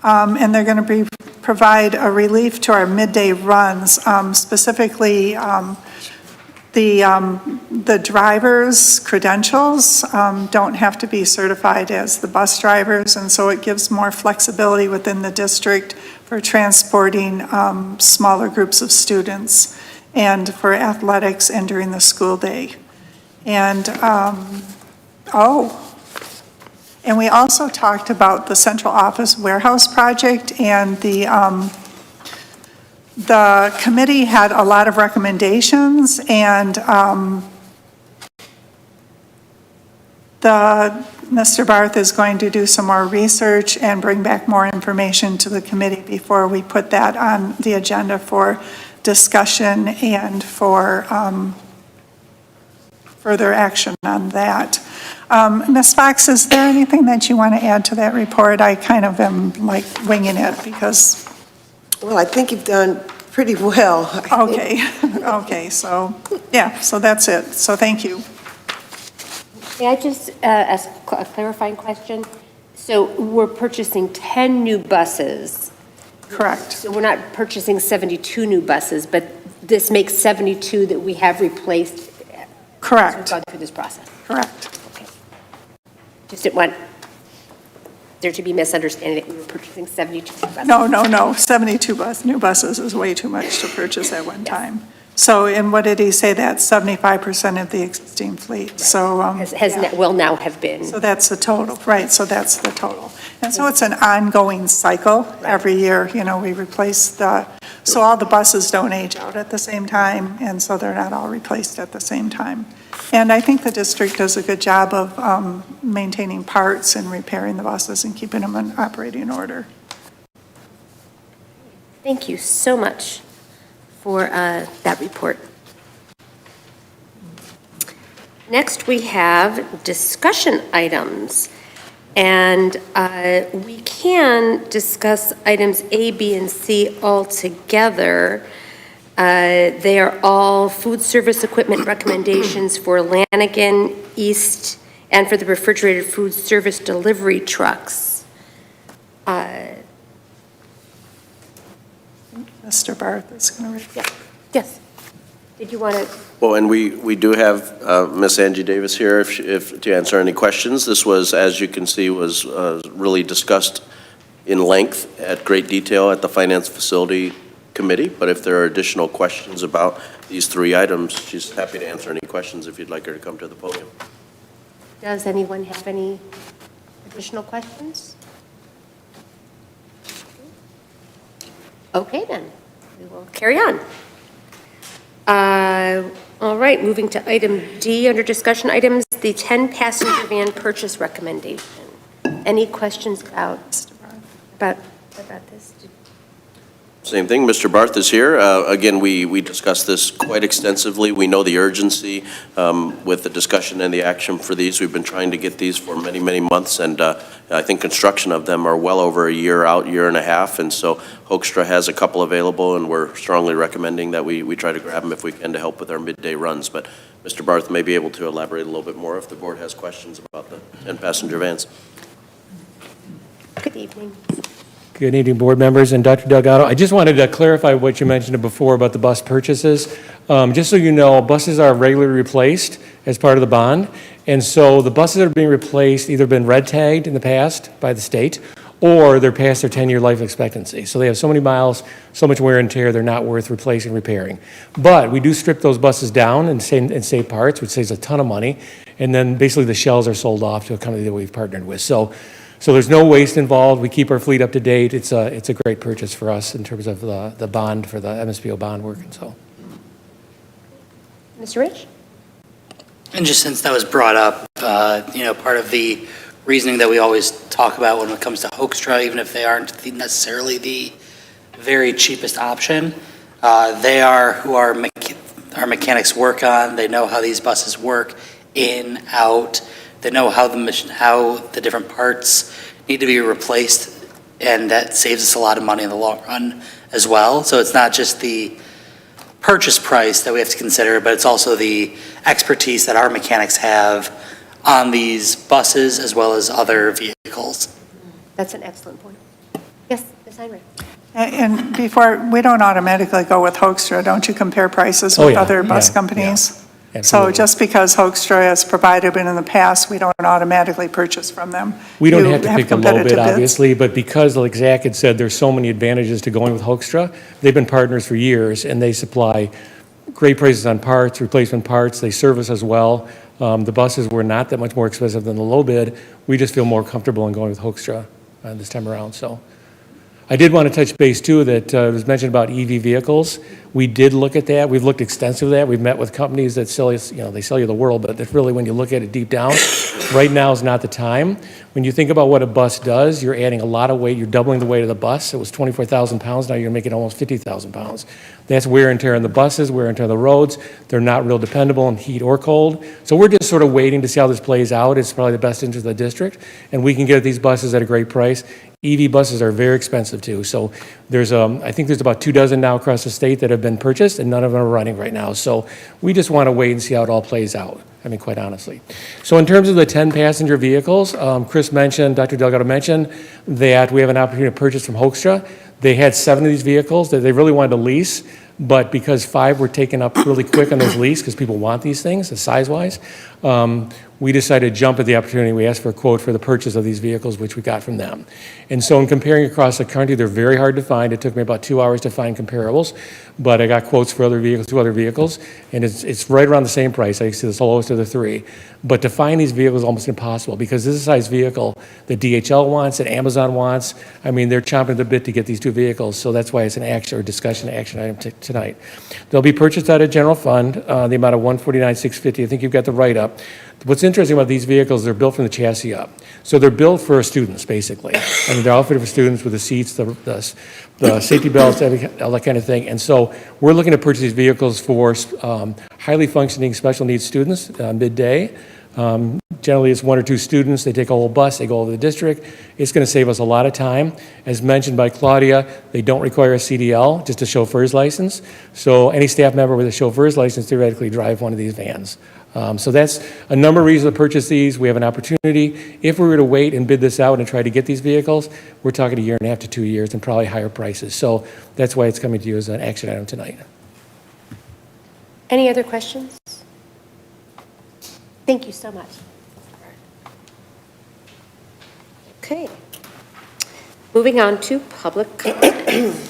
And they're going to provide a relief to our midday runs, specifically the drivers' credentials don't have to be certified as the bus drivers, and so it gives more flexibility within the district for transporting smaller groups of students and for athletics and during the school day. And, and we also talked about the central office warehouse project, and the committee had a lot of recommendations, and Mr. Barth is going to do some more research and bring back more information to the committee before we put that on the agenda for discussion and for further action on that. Ms. Fox, is there anything that you want to add to that report? I kind of am like winging it because... Well, I think you've done pretty well. Okay, so, yeah, so that's it. So thank you. May I just ask a clarifying question? So we're purchasing 10 new buses. Correct. So we're not purchasing 72 new buses, but this makes 72 that we have replaced. Correct. As we've gone through this process. Correct. Okay. Just didn't want there to be misunderstanding that we were purchasing 72 buses. No, 72 new buses is way too much to purchase at one time. So, and what did he say, that's 75% of the existing fleet, right. So. Will now have been. So that's the total, right, so that's the total. And so it's an ongoing cycle, right. Every year, we replace so all the buses don't age out at the same time, and so they're not all replaced at the same time. And I think the district does a good job of maintaining parts and repairing the buses and keeping them in operating order. Thank you so much for that report. Next, we have discussion items. And we can discuss items A, B, and C all together. They are all food service equipment recommendations for Lanigan East and for the refrigerated food service delivery trucks. Mr. Barth is going to read. Yeah. Yes. Did you want to? Well, and we do have Ms. Angie Davis here if to answer any questions. This was, as you can see, was really discussed in length at great detail at the Finance Facility Committee. But if there are additional questions about these 3 items, she's happy to answer any questions if you'd like her to come to the podium. Does anyone have any additional questions? Okay, then. We will carry on. All right, moving to item D under discussion items, the 10-passenger van purchase recommendation. Any questions about this? Same thing, Mr. Barth is here. Again, we discussed this quite extensively. We know the urgency with the discussion and the action for these. We've been trying to get these for many, many months, and I think construction of them are well over a year out, year and a half, and so Hoekstra has a couple available, and we're strongly recommending that we try to grab them if we can to help with our midday runs. But Mr. Barth may be able to elaborate a little bit more if the board has questions about the 10-passenger vans. Good evening. Good evening, board members and Dr. Delgado. I just wanted to clarify what you mentioned before about the bus purchases. Just so you know, buses are regularly replaced as part of the bond. And so the buses that are being replaced either been red tagged in the past by the state, or they're past their 10-year life expectancy. So they have so many miles, so much wear and tear, they're not worth replacing, repairing. But we do strip those buses down and save parts, which saves a ton of money. And then basically the shells are sold off to a company that we've partnered with. So there's no waste involved. We keep our fleet up to date. It's a great purchase for us in terms of the bond for the MSPO bond work and so. Mr. Rich? And just since that was brought up, part of the reasoning that we always talk about when it comes to Hoekstra, even if they aren't necessarily the very cheapest option, they are who our mechanics work on. They know how these buses work in, out. They know how the different parts need to be replaced, and that saves us a lot of money in the long run as well. So it's not just the purchase price that we have to consider, but it's also the expertise that our mechanics have on these buses as well as other vehicles. That's an excellent point. Yes, Ms. Heinrich. And we don't automatically go with Hoekstra, don't you compare prices with other bus companies? Yeah, so just because Hoekstra has provided it in the past, we don't automatically purchase from them. We don't have to pick a low bid, obviously, but because, like Zach had said, there's so many advantages to going with Hoekstra. They've been partners for years, and they supply great prices on parts, replacement parts. They service as well. The buses were not that much more expensive than the low bid. We just feel more comfortable in going with Hoekstra this time around. So I did want to touch base, too, that it was mentioned about EV vehicles. We did look at that. We've looked extensively at that. We've met with companies that sell you, they sell you the world, but that's really when you look at it deep down, right now is not the time. When you think about what a bus does, you're adding a lot of weight. You're doubling the weight of the bus. It was 24,000 pounds. Now you're making almost 50,000 pounds. That's wear and tear on the buses, wear and tear on the roads. They're not real dependable in heat or cold. So we're just sort of waiting to see how this plays out. It's probably the best interest of the district, and we can get these buses at a great price. EV buses are very expensive too. So I think there's about 24 now across the state that have been purchased, and none of them are running right now. So we just want to wait and see how it all plays out, quite honestly. So in terms of the 10-passenger vehicles, Chris mentioned, Dr. Delgado mentioned that we have an opportunity to purchase from Hoekstra. They had 7 of these vehicles that they really wanted to lease, but because 5 were taken up really quick on those lease, because people want these things, size-wise, we decided to jump at the opportunity. We asked for a quote for the purchase of these vehicles, which we got from them. And so in comparing across the country, they're very hard to find. It took me about 2 hours to find comparables, but I got quotes for two other vehicles, and it's right around the same price. I see the lowest of the 3. But to find these vehicles is almost impossible, because this is a size vehicle that DHL wants, that Amazon wants. They're chomping at the bit to get these 2 vehicles, so that's why it's an action item tonight. They'll be purchased out of general fund, the amount of $149,650. I think you've got the write-up. What's interesting about these vehicles, they're built from the chassis up. So they're built for students, basically. They're outfitted for students with the seats, the safety belts, all that kind of thing. And so we're looking to purchase these vehicles for highly functioning special needs students midday. Generally, it's 1 or 2 students. They take a whole bus. They go over the district. It's going to save us a lot of time. As mentioned by Claudia, they don't require a CDL, just a chauffeur's license. So any staff member with a chauffeur's license theoretically drive one of these vans. So that's a number of reasons to purchase these. We have an opportunity. If we were to wait and bid this out and try to get these vehicles, we're talking 1.5 years to 2 years and probably higher prices. So that's why it's coming to you as an action item tonight. Any other questions? Thank you so much. Okay. Moving on to public comment.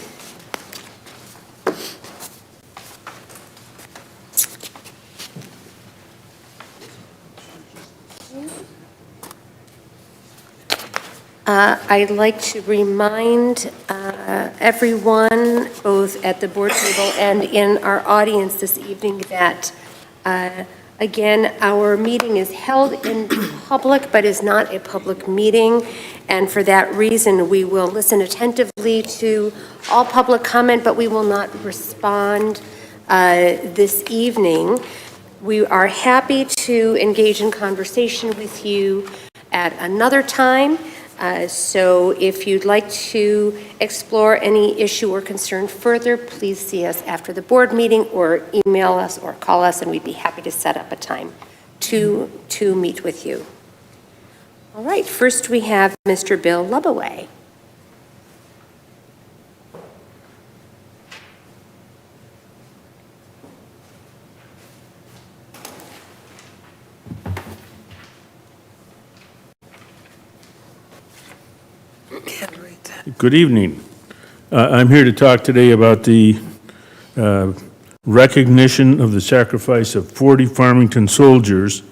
I'd like to remind everyone, both at the board table and in our audience this evening, that Again, our meeting is held in public, but is not a public meeting, and for that reason, we will listen attentively to all public comment, but we will not respond this evening. We are happy to engage in conversation with you at another time. So if you'd like to explore any issue or concern further, please see us after the board meeting or email us or call us, and we'd be happy to set up a time to meet with you. All right, first we have Mr. Bill Lubaway. Good evening. I'm here to talk today about the recognition of the sacrifice of 40 Farmington soldiers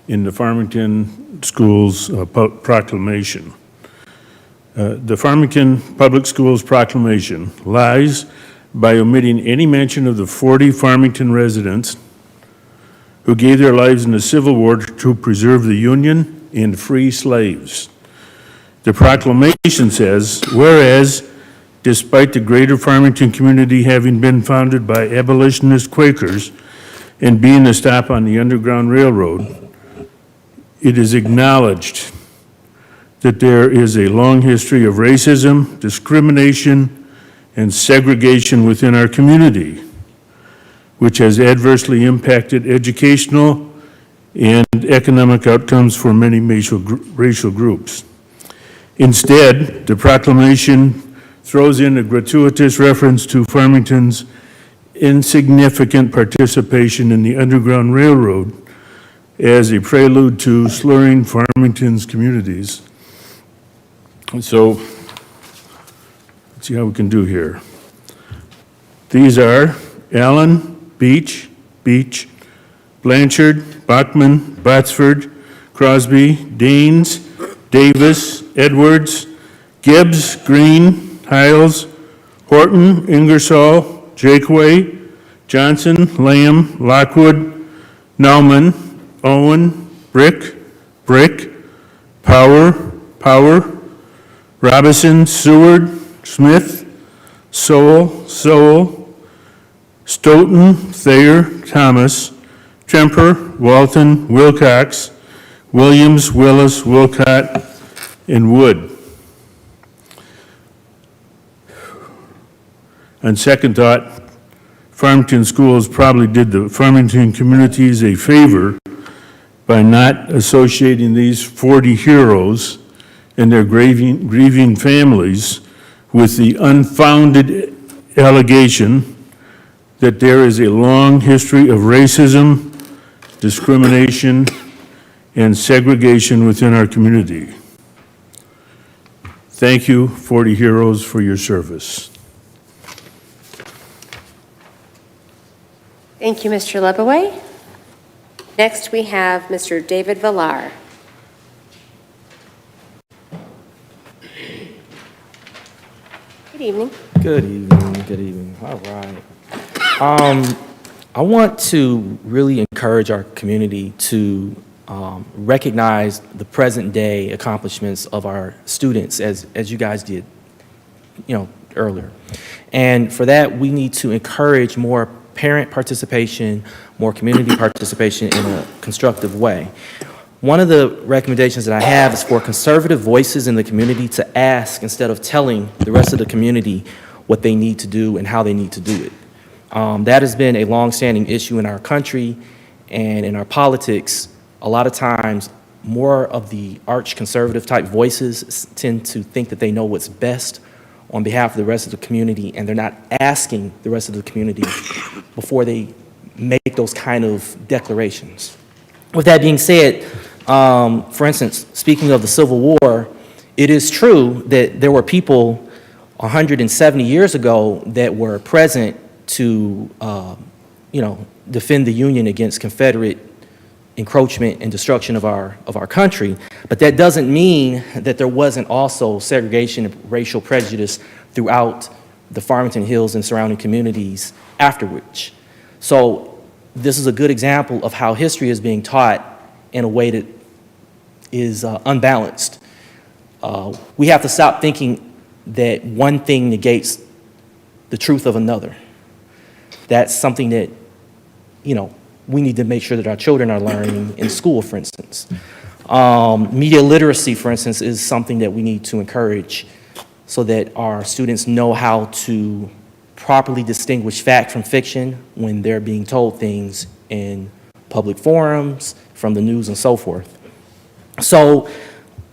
in the Farmington Schools proclamation. The Farmington Public Schools proclamation lies by omitting any mention of the 40 Farmington residents who gave their lives in the Civil War to preserve the Union and free slaves. The proclamation says, whereas, despite the greater Farmington community having been founded by abolitionist Quakers and being a stop on the Underground Railroad, it is acknowledged that there is a long history of racism, discrimination, and segregation within our community, which has adversely impacted educational and economic outcomes for many racial groups. Instead, the proclamation throws in a gratuitous reference to Farmington's insignificant participation in the Underground Railroad as a prelude to slurring Farmington's communities. So, let's see how we can do here. These are Allen, Beach, Blanchard, Bachman, Botsford, Crosby, Daines, Davis, Edwards, Gibbs, Green, Hiles, Horton, Ingersoll, Jakeway, Johnson, Lamb, Lockwood, Nauman, Owen, Brick, Power, Robinson, Seward, Smith, Sowell, Stoughton, Thayer, Thomas, Tremper, Walton, Wilcox, Williams, Willis, Wilcott, and Wood. On second thought, Farmington Schools probably did the Farmington communities a favor by not associating these 40 heroes and their grieving families with the unfounded allegation that there is a long history of racism, discrimination, and segregation within our community. Thank you, 40 heroes, for your service. Thank you, Mr. Lebaway. Next, we have Mr. David Villar. Good evening. Good evening. All right. I want to really encourage our community to recognize the present day accomplishments of our students as you guys did, earlier. And for that, we need to encourage more parent participation, more community participation in a constructive way. One of the recommendations that I have is for conservative voices in the community to ask instead of telling the rest of the community what they need to do and how they need to do it. That has been a longstanding issue in our country and in our politics. A lot of times, more of the arch conservative type voices tend to think that they know what's best on behalf of the rest of the community, and they're not asking the rest of the community before they make those kind of declarations. With that being said, for instance, speaking of the Civil War, it is true that there were people 170 years ago that were present to, defend the Union against Confederate encroachment and destruction of our country. But that doesn't mean that there wasn't also segregation and racial prejudice throughout the Farmington Hills and surrounding communities afterwards. So this is a good example of how history is being taught in a way that is unbalanced. We have to stop thinking that one thing negates the truth of another. That's something that, we need to make sure that our children are learning in school, for instance. Media literacy, for instance, is something that we need to encourage so that our students know how to properly distinguish fact from fiction when they're being told things in public forums, from the news and so forth. So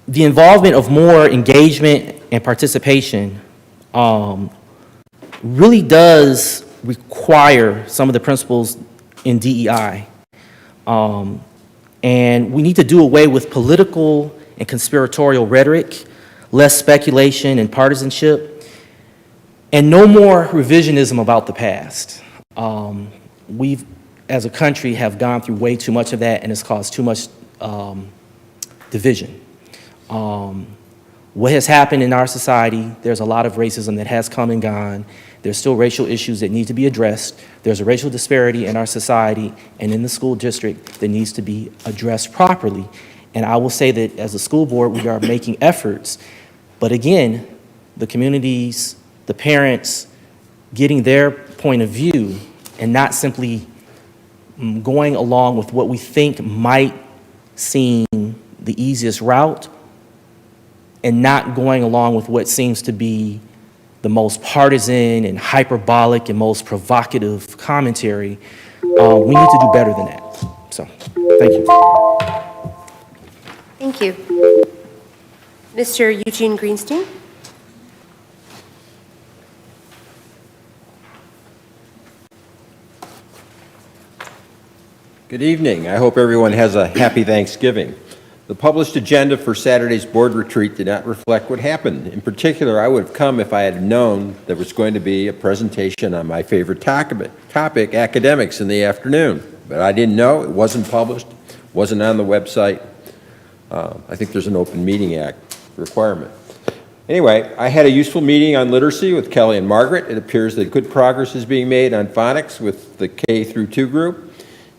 the involvement of more engagement and participation really does require some of the principles in DEI. And we need to do away with political and conspiratorial rhetoric, less speculation and partisanship, and no more revisionism about the past. We've, as a country, have gone through way too much of that, and it's caused too much division. What has happened in our society, there's a lot of racism that has come and gone. There's still racial issues that need to be addressed. There's a racial disparity in our society and in the school district that needs to be addressed properly. And I will say that as a school board, we are making efforts. But again, the communities, the parents, getting their point of view and not simply going along with what we think might seem the easiest route and not going along with what seems to be the most partisan and hyperbolic and most provocative commentary. We need to do better than that. So, thank you. Thank you. Mr. Eugene Greenstein? Good evening. I hope everyone has a happy Thanksgiving. The published agenda for Saturday's board retreat did not reflect what happened. In particular, I would have come if I had known there was going to be a presentation on my favorite topic, academics, in the afternoon. But I didn't know. It wasn't published, wasn't on the website. I think there's an Open Meeting Act requirement. Anyway, I had a useful meeting on literacy with Kelly and Margaret. It appears that good progress is being made on phonics with the K through 2 group.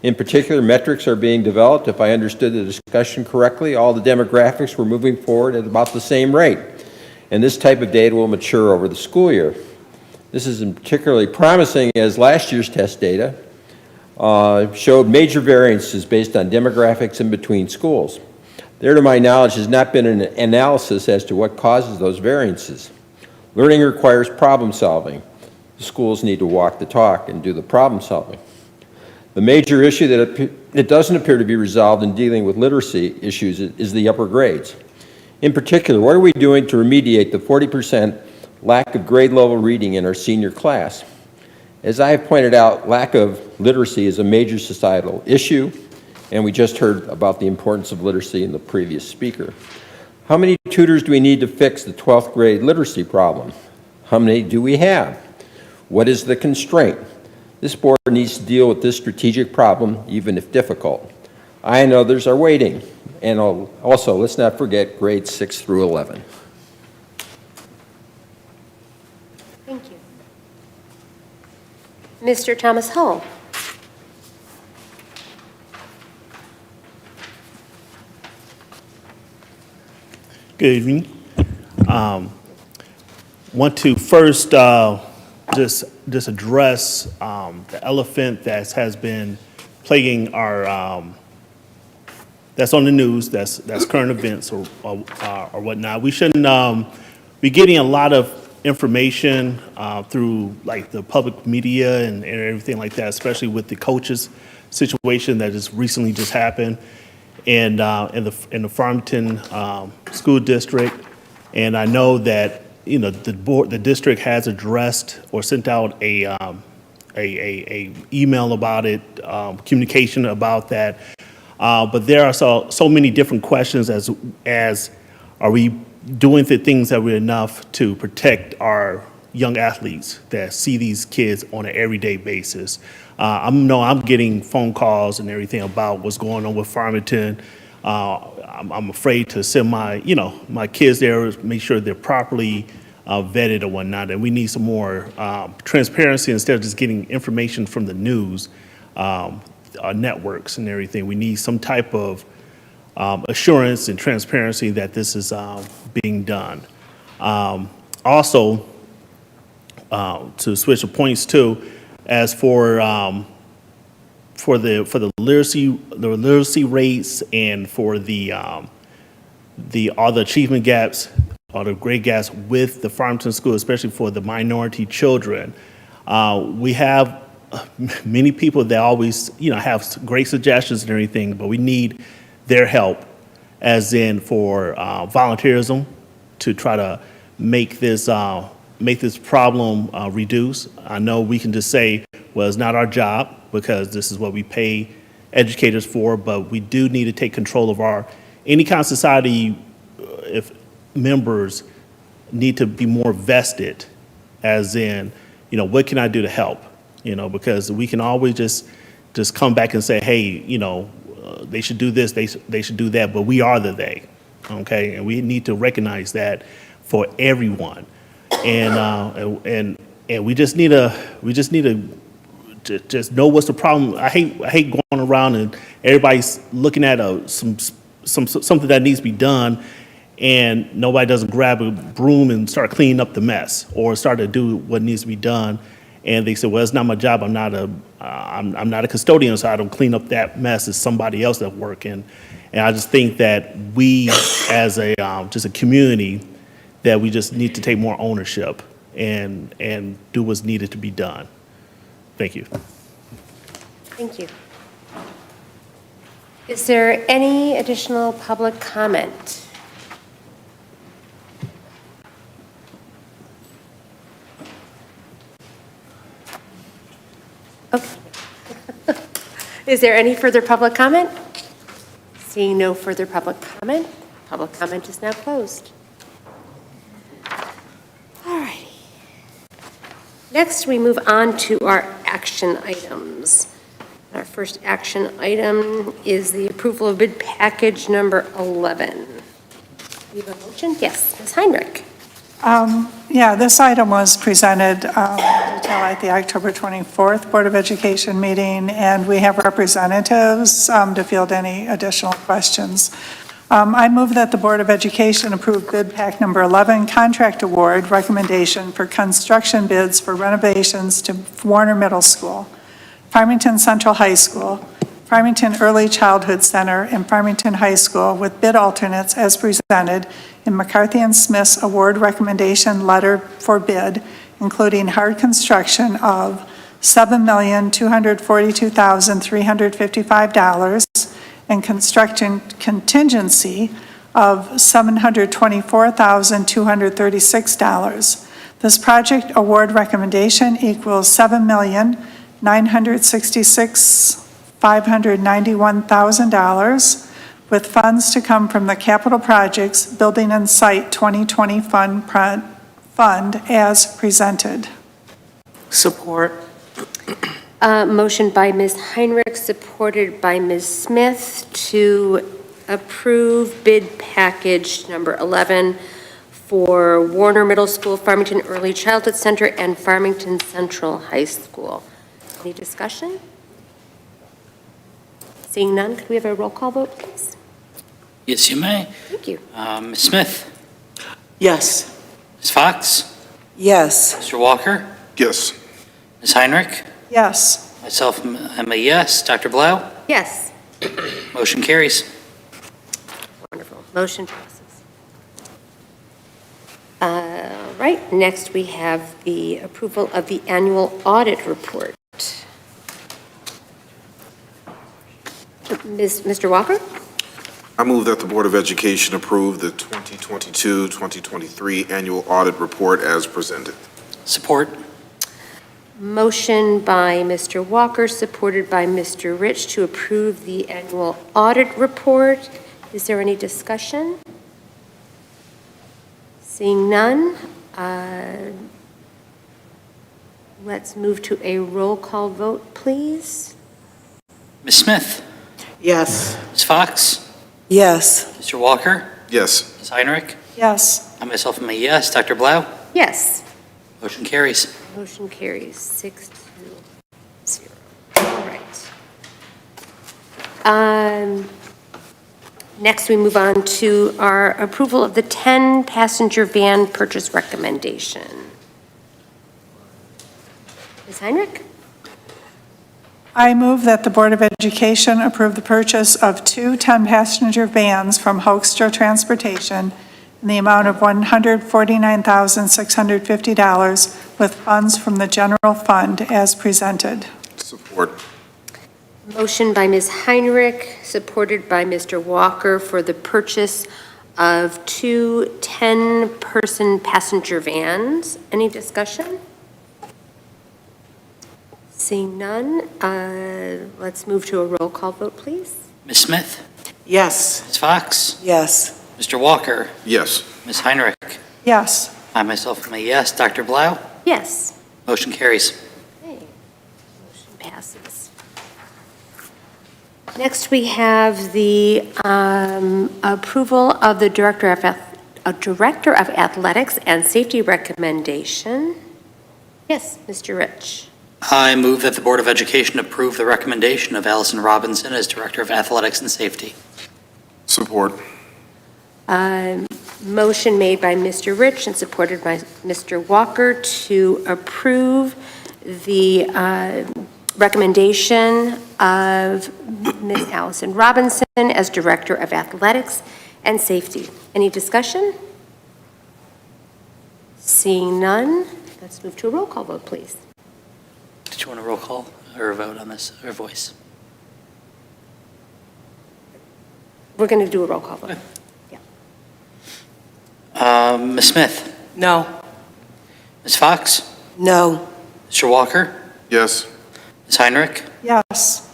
In particular, metrics are being developed. If I understood the discussion correctly, all the demographics were moving forward at about the same rate. And this type of data will mature over the school year. This is particularly promising as last year's test data showed major variances based on demographics in between schools. There, to my knowledge, has not been an analysis as to what causes those variances. Learning requires problem solving. The schools need to walk the talk and do the problem solving. The major issue that doesn't appear to be resolved in dealing with literacy issues is the upper grades. In particular, what are we doing to remediate the 40% lack of grade level reading in our senior class? As I have pointed out, lack of literacy is a major societal issue, and we just heard about the importance of literacy in the previous speaker. How many tutors do we need to fix the 12th grade literacy problem? How many do we have? What is the constraint? This board needs to deal with this strategic problem, even if difficult. I and others are waiting. And also, let's not forget grades 6 through 11. Thank you. Mr. Thomas Hull? Good evening. Want to first just address the elephant that has been plaguing our, that's on the news, that's current events or whatnot. We shouldn't be getting a lot of information through like the public media and everything like that, especially with the coaches situation that has recently just happened and in the Farmington school district. And I know that the district has addressed or sent out a email about it, communication about that. But there are so many different questions as are we doing the things that we're enough to protect our young athletes that see these kids on an everyday basis. I'm getting phone calls and everything about what's going on with Farmington. I'm afraid to send my kids there, make sure they're properly vetted or whatnot, and we need some more transparency instead of just getting information from the news. our networks and everything. We need some type of assurance and transparency that this is being done. Also, to switch the points too, as for the literacy rates and for the all the achievement gaps or the grade gaps with the Farmington School, especially for the minority children, we have many people that always have great suggestions and everything, but we need their help, as in for volunteerism to try to make this problem reduce. I know we can just say, well, it's not our job because this is what we pay educators for, but we do need to take control of any kind of society. If members need to be more vested, as in, what can I do to help? Because we can always just come back and say, hey, they should do this, they should do that, but we are the they, okay? And we need to recognize that for everyone. And we just need to just know what's the problem. I hate going around and everybody's looking at something that needs to be done, and nobody doesn't grab a broom and start cleaning up the mess or start to do what needs to be done. And they say, well, it's not my job. I'm not a custodian, so I don't clean up that mess. It's somebody else that's working. And I just think that we, as just a community, that we just need to take more ownership and do what's needed to be done. Thank you. Thank you. Is there any additional public comment? Okay. Is there any further public comment? Seeing no further public comment is now closed. All righty. Next, we move on to our action items. Our first action item is the approval of bid package number 11. We have a motion? Yes, Ms. Heinrich. Yeah, this item was presented at the October 24th Board of Education meeting, and we have representatives to field any additional questions. I move that the Board of Education approve bid pack number 11, contract award recommendation for construction bids for renovations to Warner Middle School, Farmington Central High School, Farmington Early Childhood Center, and Farmington High School with bid alternates as presented in McCarthy and Smith's award recommendation letter for bid, including hard construction of $7,242,355 and construction contingency of $724,236. This project award recommendation equals $7,966,591,000, with funds to come from the Capital Projects Building and Site 2020 fund as presented. Support. Motion by Ms. Heinrich, supported by Ms. Smith, to approve bid package number 11 for Warner Middle School, Farmington Early Childhood Center, and Farmington Central High School. Any discussion? Seeing none, could we have a roll call vote, please? Yes, you may. Thank you. Ms. Smith? Yes. Ms. Fox? Yes. Mr. Walker? Yes. Ms. Heinrich? Yes. Myself, I'm a yes. Dr. Blau? Yes. Motion carries. Wonderful. Motion passes. Right, next we have the approval of the annual audit report. Mr. Walker? I move that the Board of Education approve the 2022-2023 annual audit report as presented. Support. Motion by Mr. Walker, supported by Mr. Rich, to approve the annual audit report. Is there any discussion? Seeing none, let's move to a roll call vote, please. Ms. Smith? Yes. Ms. Fox? Yes. Mr. Walker? Yes. Ms. Heinrich? Yes. I myself am a yes. Dr. Blau? Yes. Motion carries. Motion carries 6-0. All right. Next, we move on to our approval of the 10-passenger van purchase recommendation. Ms. Heinrich? I move that the Board of Education approve the purchase of two 10-passenger vans from Hoekstra Transportation in the amount of $149,650 with funds from the general fund as presented. Support. Motion by Ms. Heinrich, supported by Mr. Walker for the purchase of two 10-person passenger vans. Any discussion? Seeing none, let's move to a roll call vote, please. Ms. Smith? Yes. Ms. Fox? Yes. Mr. Walker? Yes. Ms. Heinrich? Yes. I myself am a yes. Dr. Blau? Yes. Motion carries. Okay. Motion passes. Next, we have the approval of the Director of Athletics and Safety recommendation. Yes, Mr. Rich. I move that the Board of Education approve the recommendation of Allyson Robinson as Director of Athletics and Safety. Support. Motion made by Mr. Rich and supported by Mr. Walker to approve the recommendation of Ms. Allyson Robinson as Director of Athletics and Safety. Any discussion? Seeing none, let's move to a roll call vote, please. Did you want a roll call or a vote on this, or voice? We're going to do a roll call vote. Okay. Yeah. Ms. Smith? No. Ms. Fox? No. Mr. Walker? Yes. Ms. Heinrich? Yes.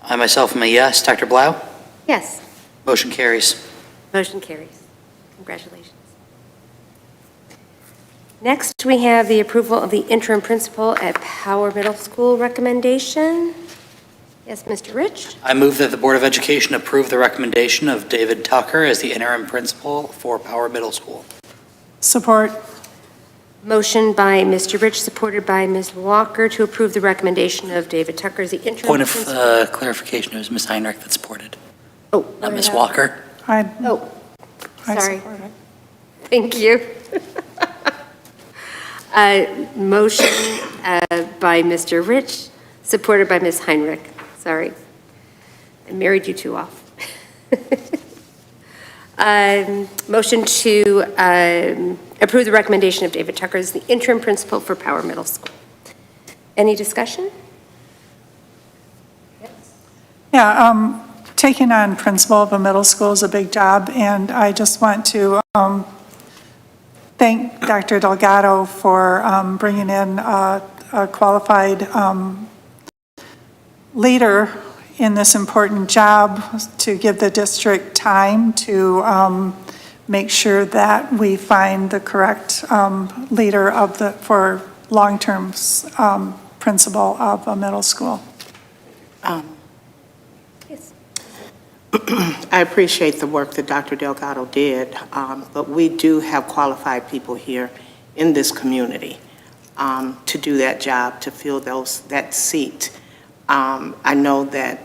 I myself am a yes. Dr. Blau? Yes. Motion carries. Motion carries. Congratulations. Next, we have the approval of the interim principal at Power Middle School recommendation. Yes, Mr. Rich? I move that the Board of Education approve the recommendation of David Tucker as the interim principal for Power Middle School. Support. Motion by Mr. Rich, supported by Ms. Walker to approve the recommendation of David Tucker as the interim Point of principal. clarification, it was Ms. Heinrich that supported, Oh, not Ms. Walker. I sorry. support it. Thank you. Motion by Mr. Rich, supported by Ms. Heinrich. Sorry. I married you too off. Motion to approve the recommendation of David Tucker as the interim principal for Power Middle School. Any discussion? Yeah, taking on principal of a middle school is a big job, and I just want to thank Dr. Delgado for bringing in a qualified leader in this important job to give the district time to make sure that we find the correct leader for long-term principal of a middle school. Yes. I appreciate the work that Dr. Delgado did, but we do have qualified people here in this community to do that job, to fill that seat. I know that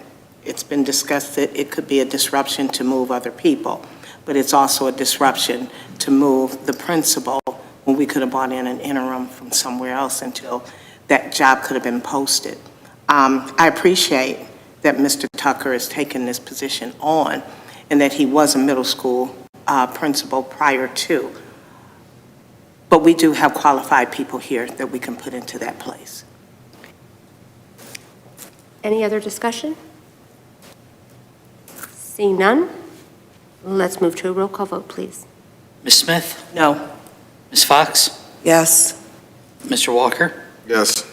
it's been discussed that it could be a disruption to move other people, but it's also a disruption to move the principal when we could have brought in an interim from somewhere else until that job could have been posted. I appreciate that Mr. Tucker has taken this position on and that he was a middle school principal prior to. But we do have qualified people here that we can put into that place. Any other discussion? Seeing none, let's move to a roll call vote, please. Ms. Smith? No. Ms. Fox? Yes. Mr. Walker? Yes.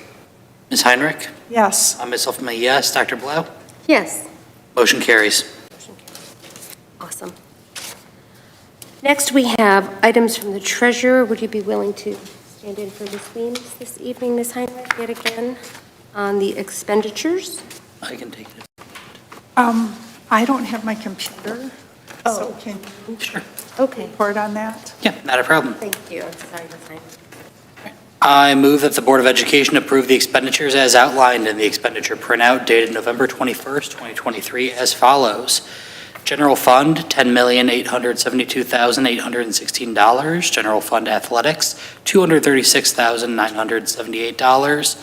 Ms. Heinrich? Yes. I myself am a yes. Dr. Blau? Yes. Motion carries. Awesome. Next, we have items from the treasurer. Would you be willing to stand in for Ms. Weems this evening, Ms. Heinrich, yet again, on the expenditures? I can take it. I don't have my computer, so can you Sure. Okay. report on that? Yeah, not a problem. Thank you. I'm sorry, Ms. Heinrich. I move that the Board of Education approve the expenditures as outlined in the expenditure printout dated November 21st, 2023 as follows. General Fund, $10,872,816. General Fund Athletics, $236,978.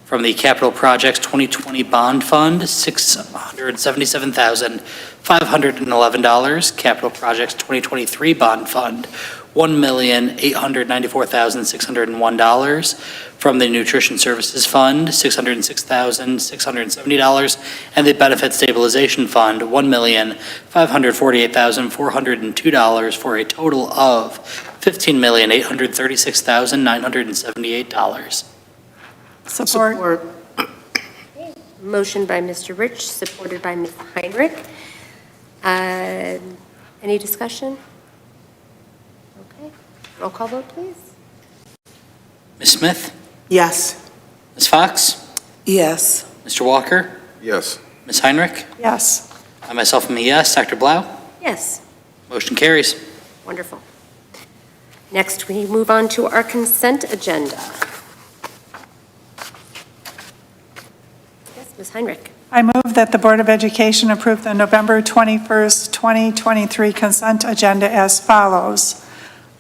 From the Capital Projects 2020 Bond Fund, $677,511. Capital Projects 2023 Bond Fund, $1,894,601. From the Nutrition Services Fund, $606,670. And the Benefit Stabilization Fund, $1,548,402, for a total of $15,836,978. Support. Motion by Mr. Rich, supported by Ms. Heinrich. Any discussion? Okay. Roll call vote, please. Ms. Smith? Yes. Ms. Fox? Yes. Mr. Walker? Yes. Ms. Heinrich? Yes. I myself am a yes. Dr. Blau? Yes. Motion carries. Wonderful. Next, we move on to our consent agenda. Yes, Ms. Heinrich. I move that the Board of Education approve the November 21st, 2023 consent agenda as follows.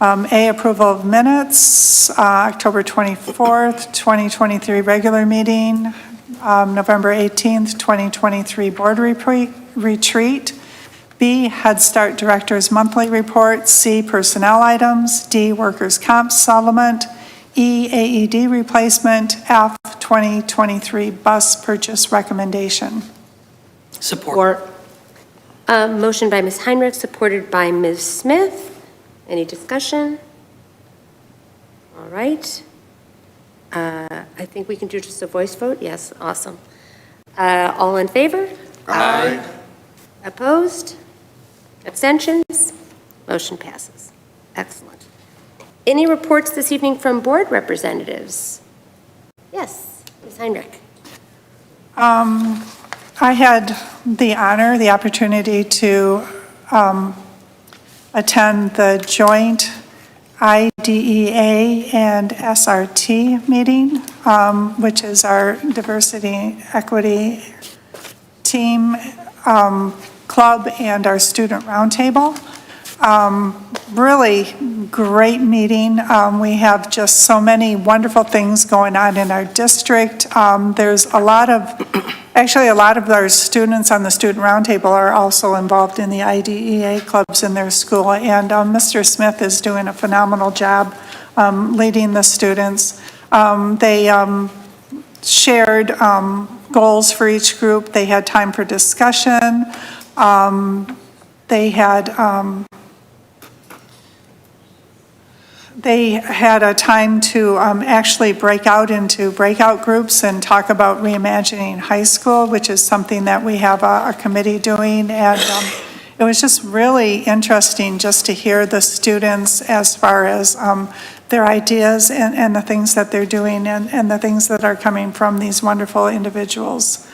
A, approval of minutes, October 24th, 2023 regular meeting, November 18th, 2023 board retreat. B, Head Start Director's monthly report. C, personnel items. D, workers' comp settlement. E, AED replacement. F, 2023 bus purchase recommendation. Support. Motion by Ms. Heinrich, supported by Ms. Smith. Any discussion? All right. I think we can do just a voice vote. Yes, awesome. All in favor? Aye. Opposed? Abstentions? Motion passes. Excellent. Any reports this evening from board representatives? Yes, Ms. Heinrich. I had the honor, the opportunity to attend the joint IDEA and SRT meeting, which is our diversity equity team club and our student roundtable. Really great meeting. We have just so many wonderful things going on in our district. There's a lot of our students on the student roundtable are also involved in the IDEA clubs in their school, and Mr. Smith is doing a phenomenal job leading the students. They shared goals for each group. They had time for discussion. They had a time to actually break out into breakout groups and talk about reimagining high school, which is something that we have a committee doing. And it was just really interesting just to hear the students as far as their ideas and the things that they're doing and the things that are coming from these wonderful individuals.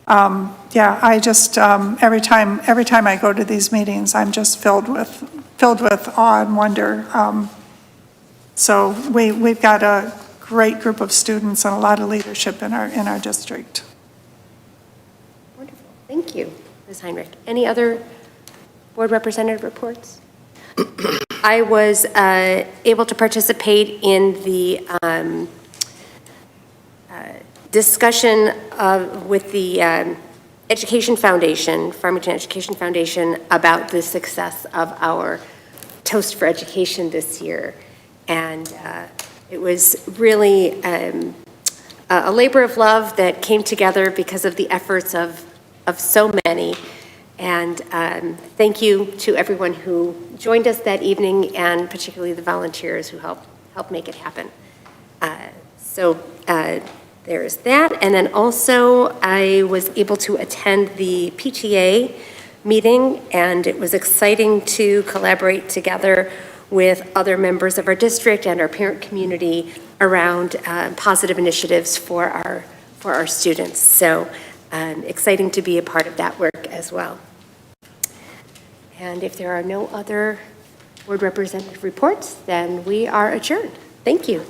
Yeah, I just, every time I go to these meetings, I'm just filled with awe and wonder. So we've got a great group of students and a lot of leadership in our district. Wonderful. Thank you, Ms. Heinrich. Any other board representative reports? I was able to participate in the discussion with the Education Foundation, Farmington Education Foundation, about the success of our Toast for Education this year. And it was really a labor of love that came together because of the efforts of so many. And thank you to everyone who joined us that evening, and particularly the volunteers who helped make it happen. So there's that. And then also I was able to attend the PTA meeting, and it was exciting to collaborate together with other members of our district and our parent community around positive initiatives for our students. So exciting to be a part of that work as well. And if there are no other board representative reports, then we are adjourned. Thank you.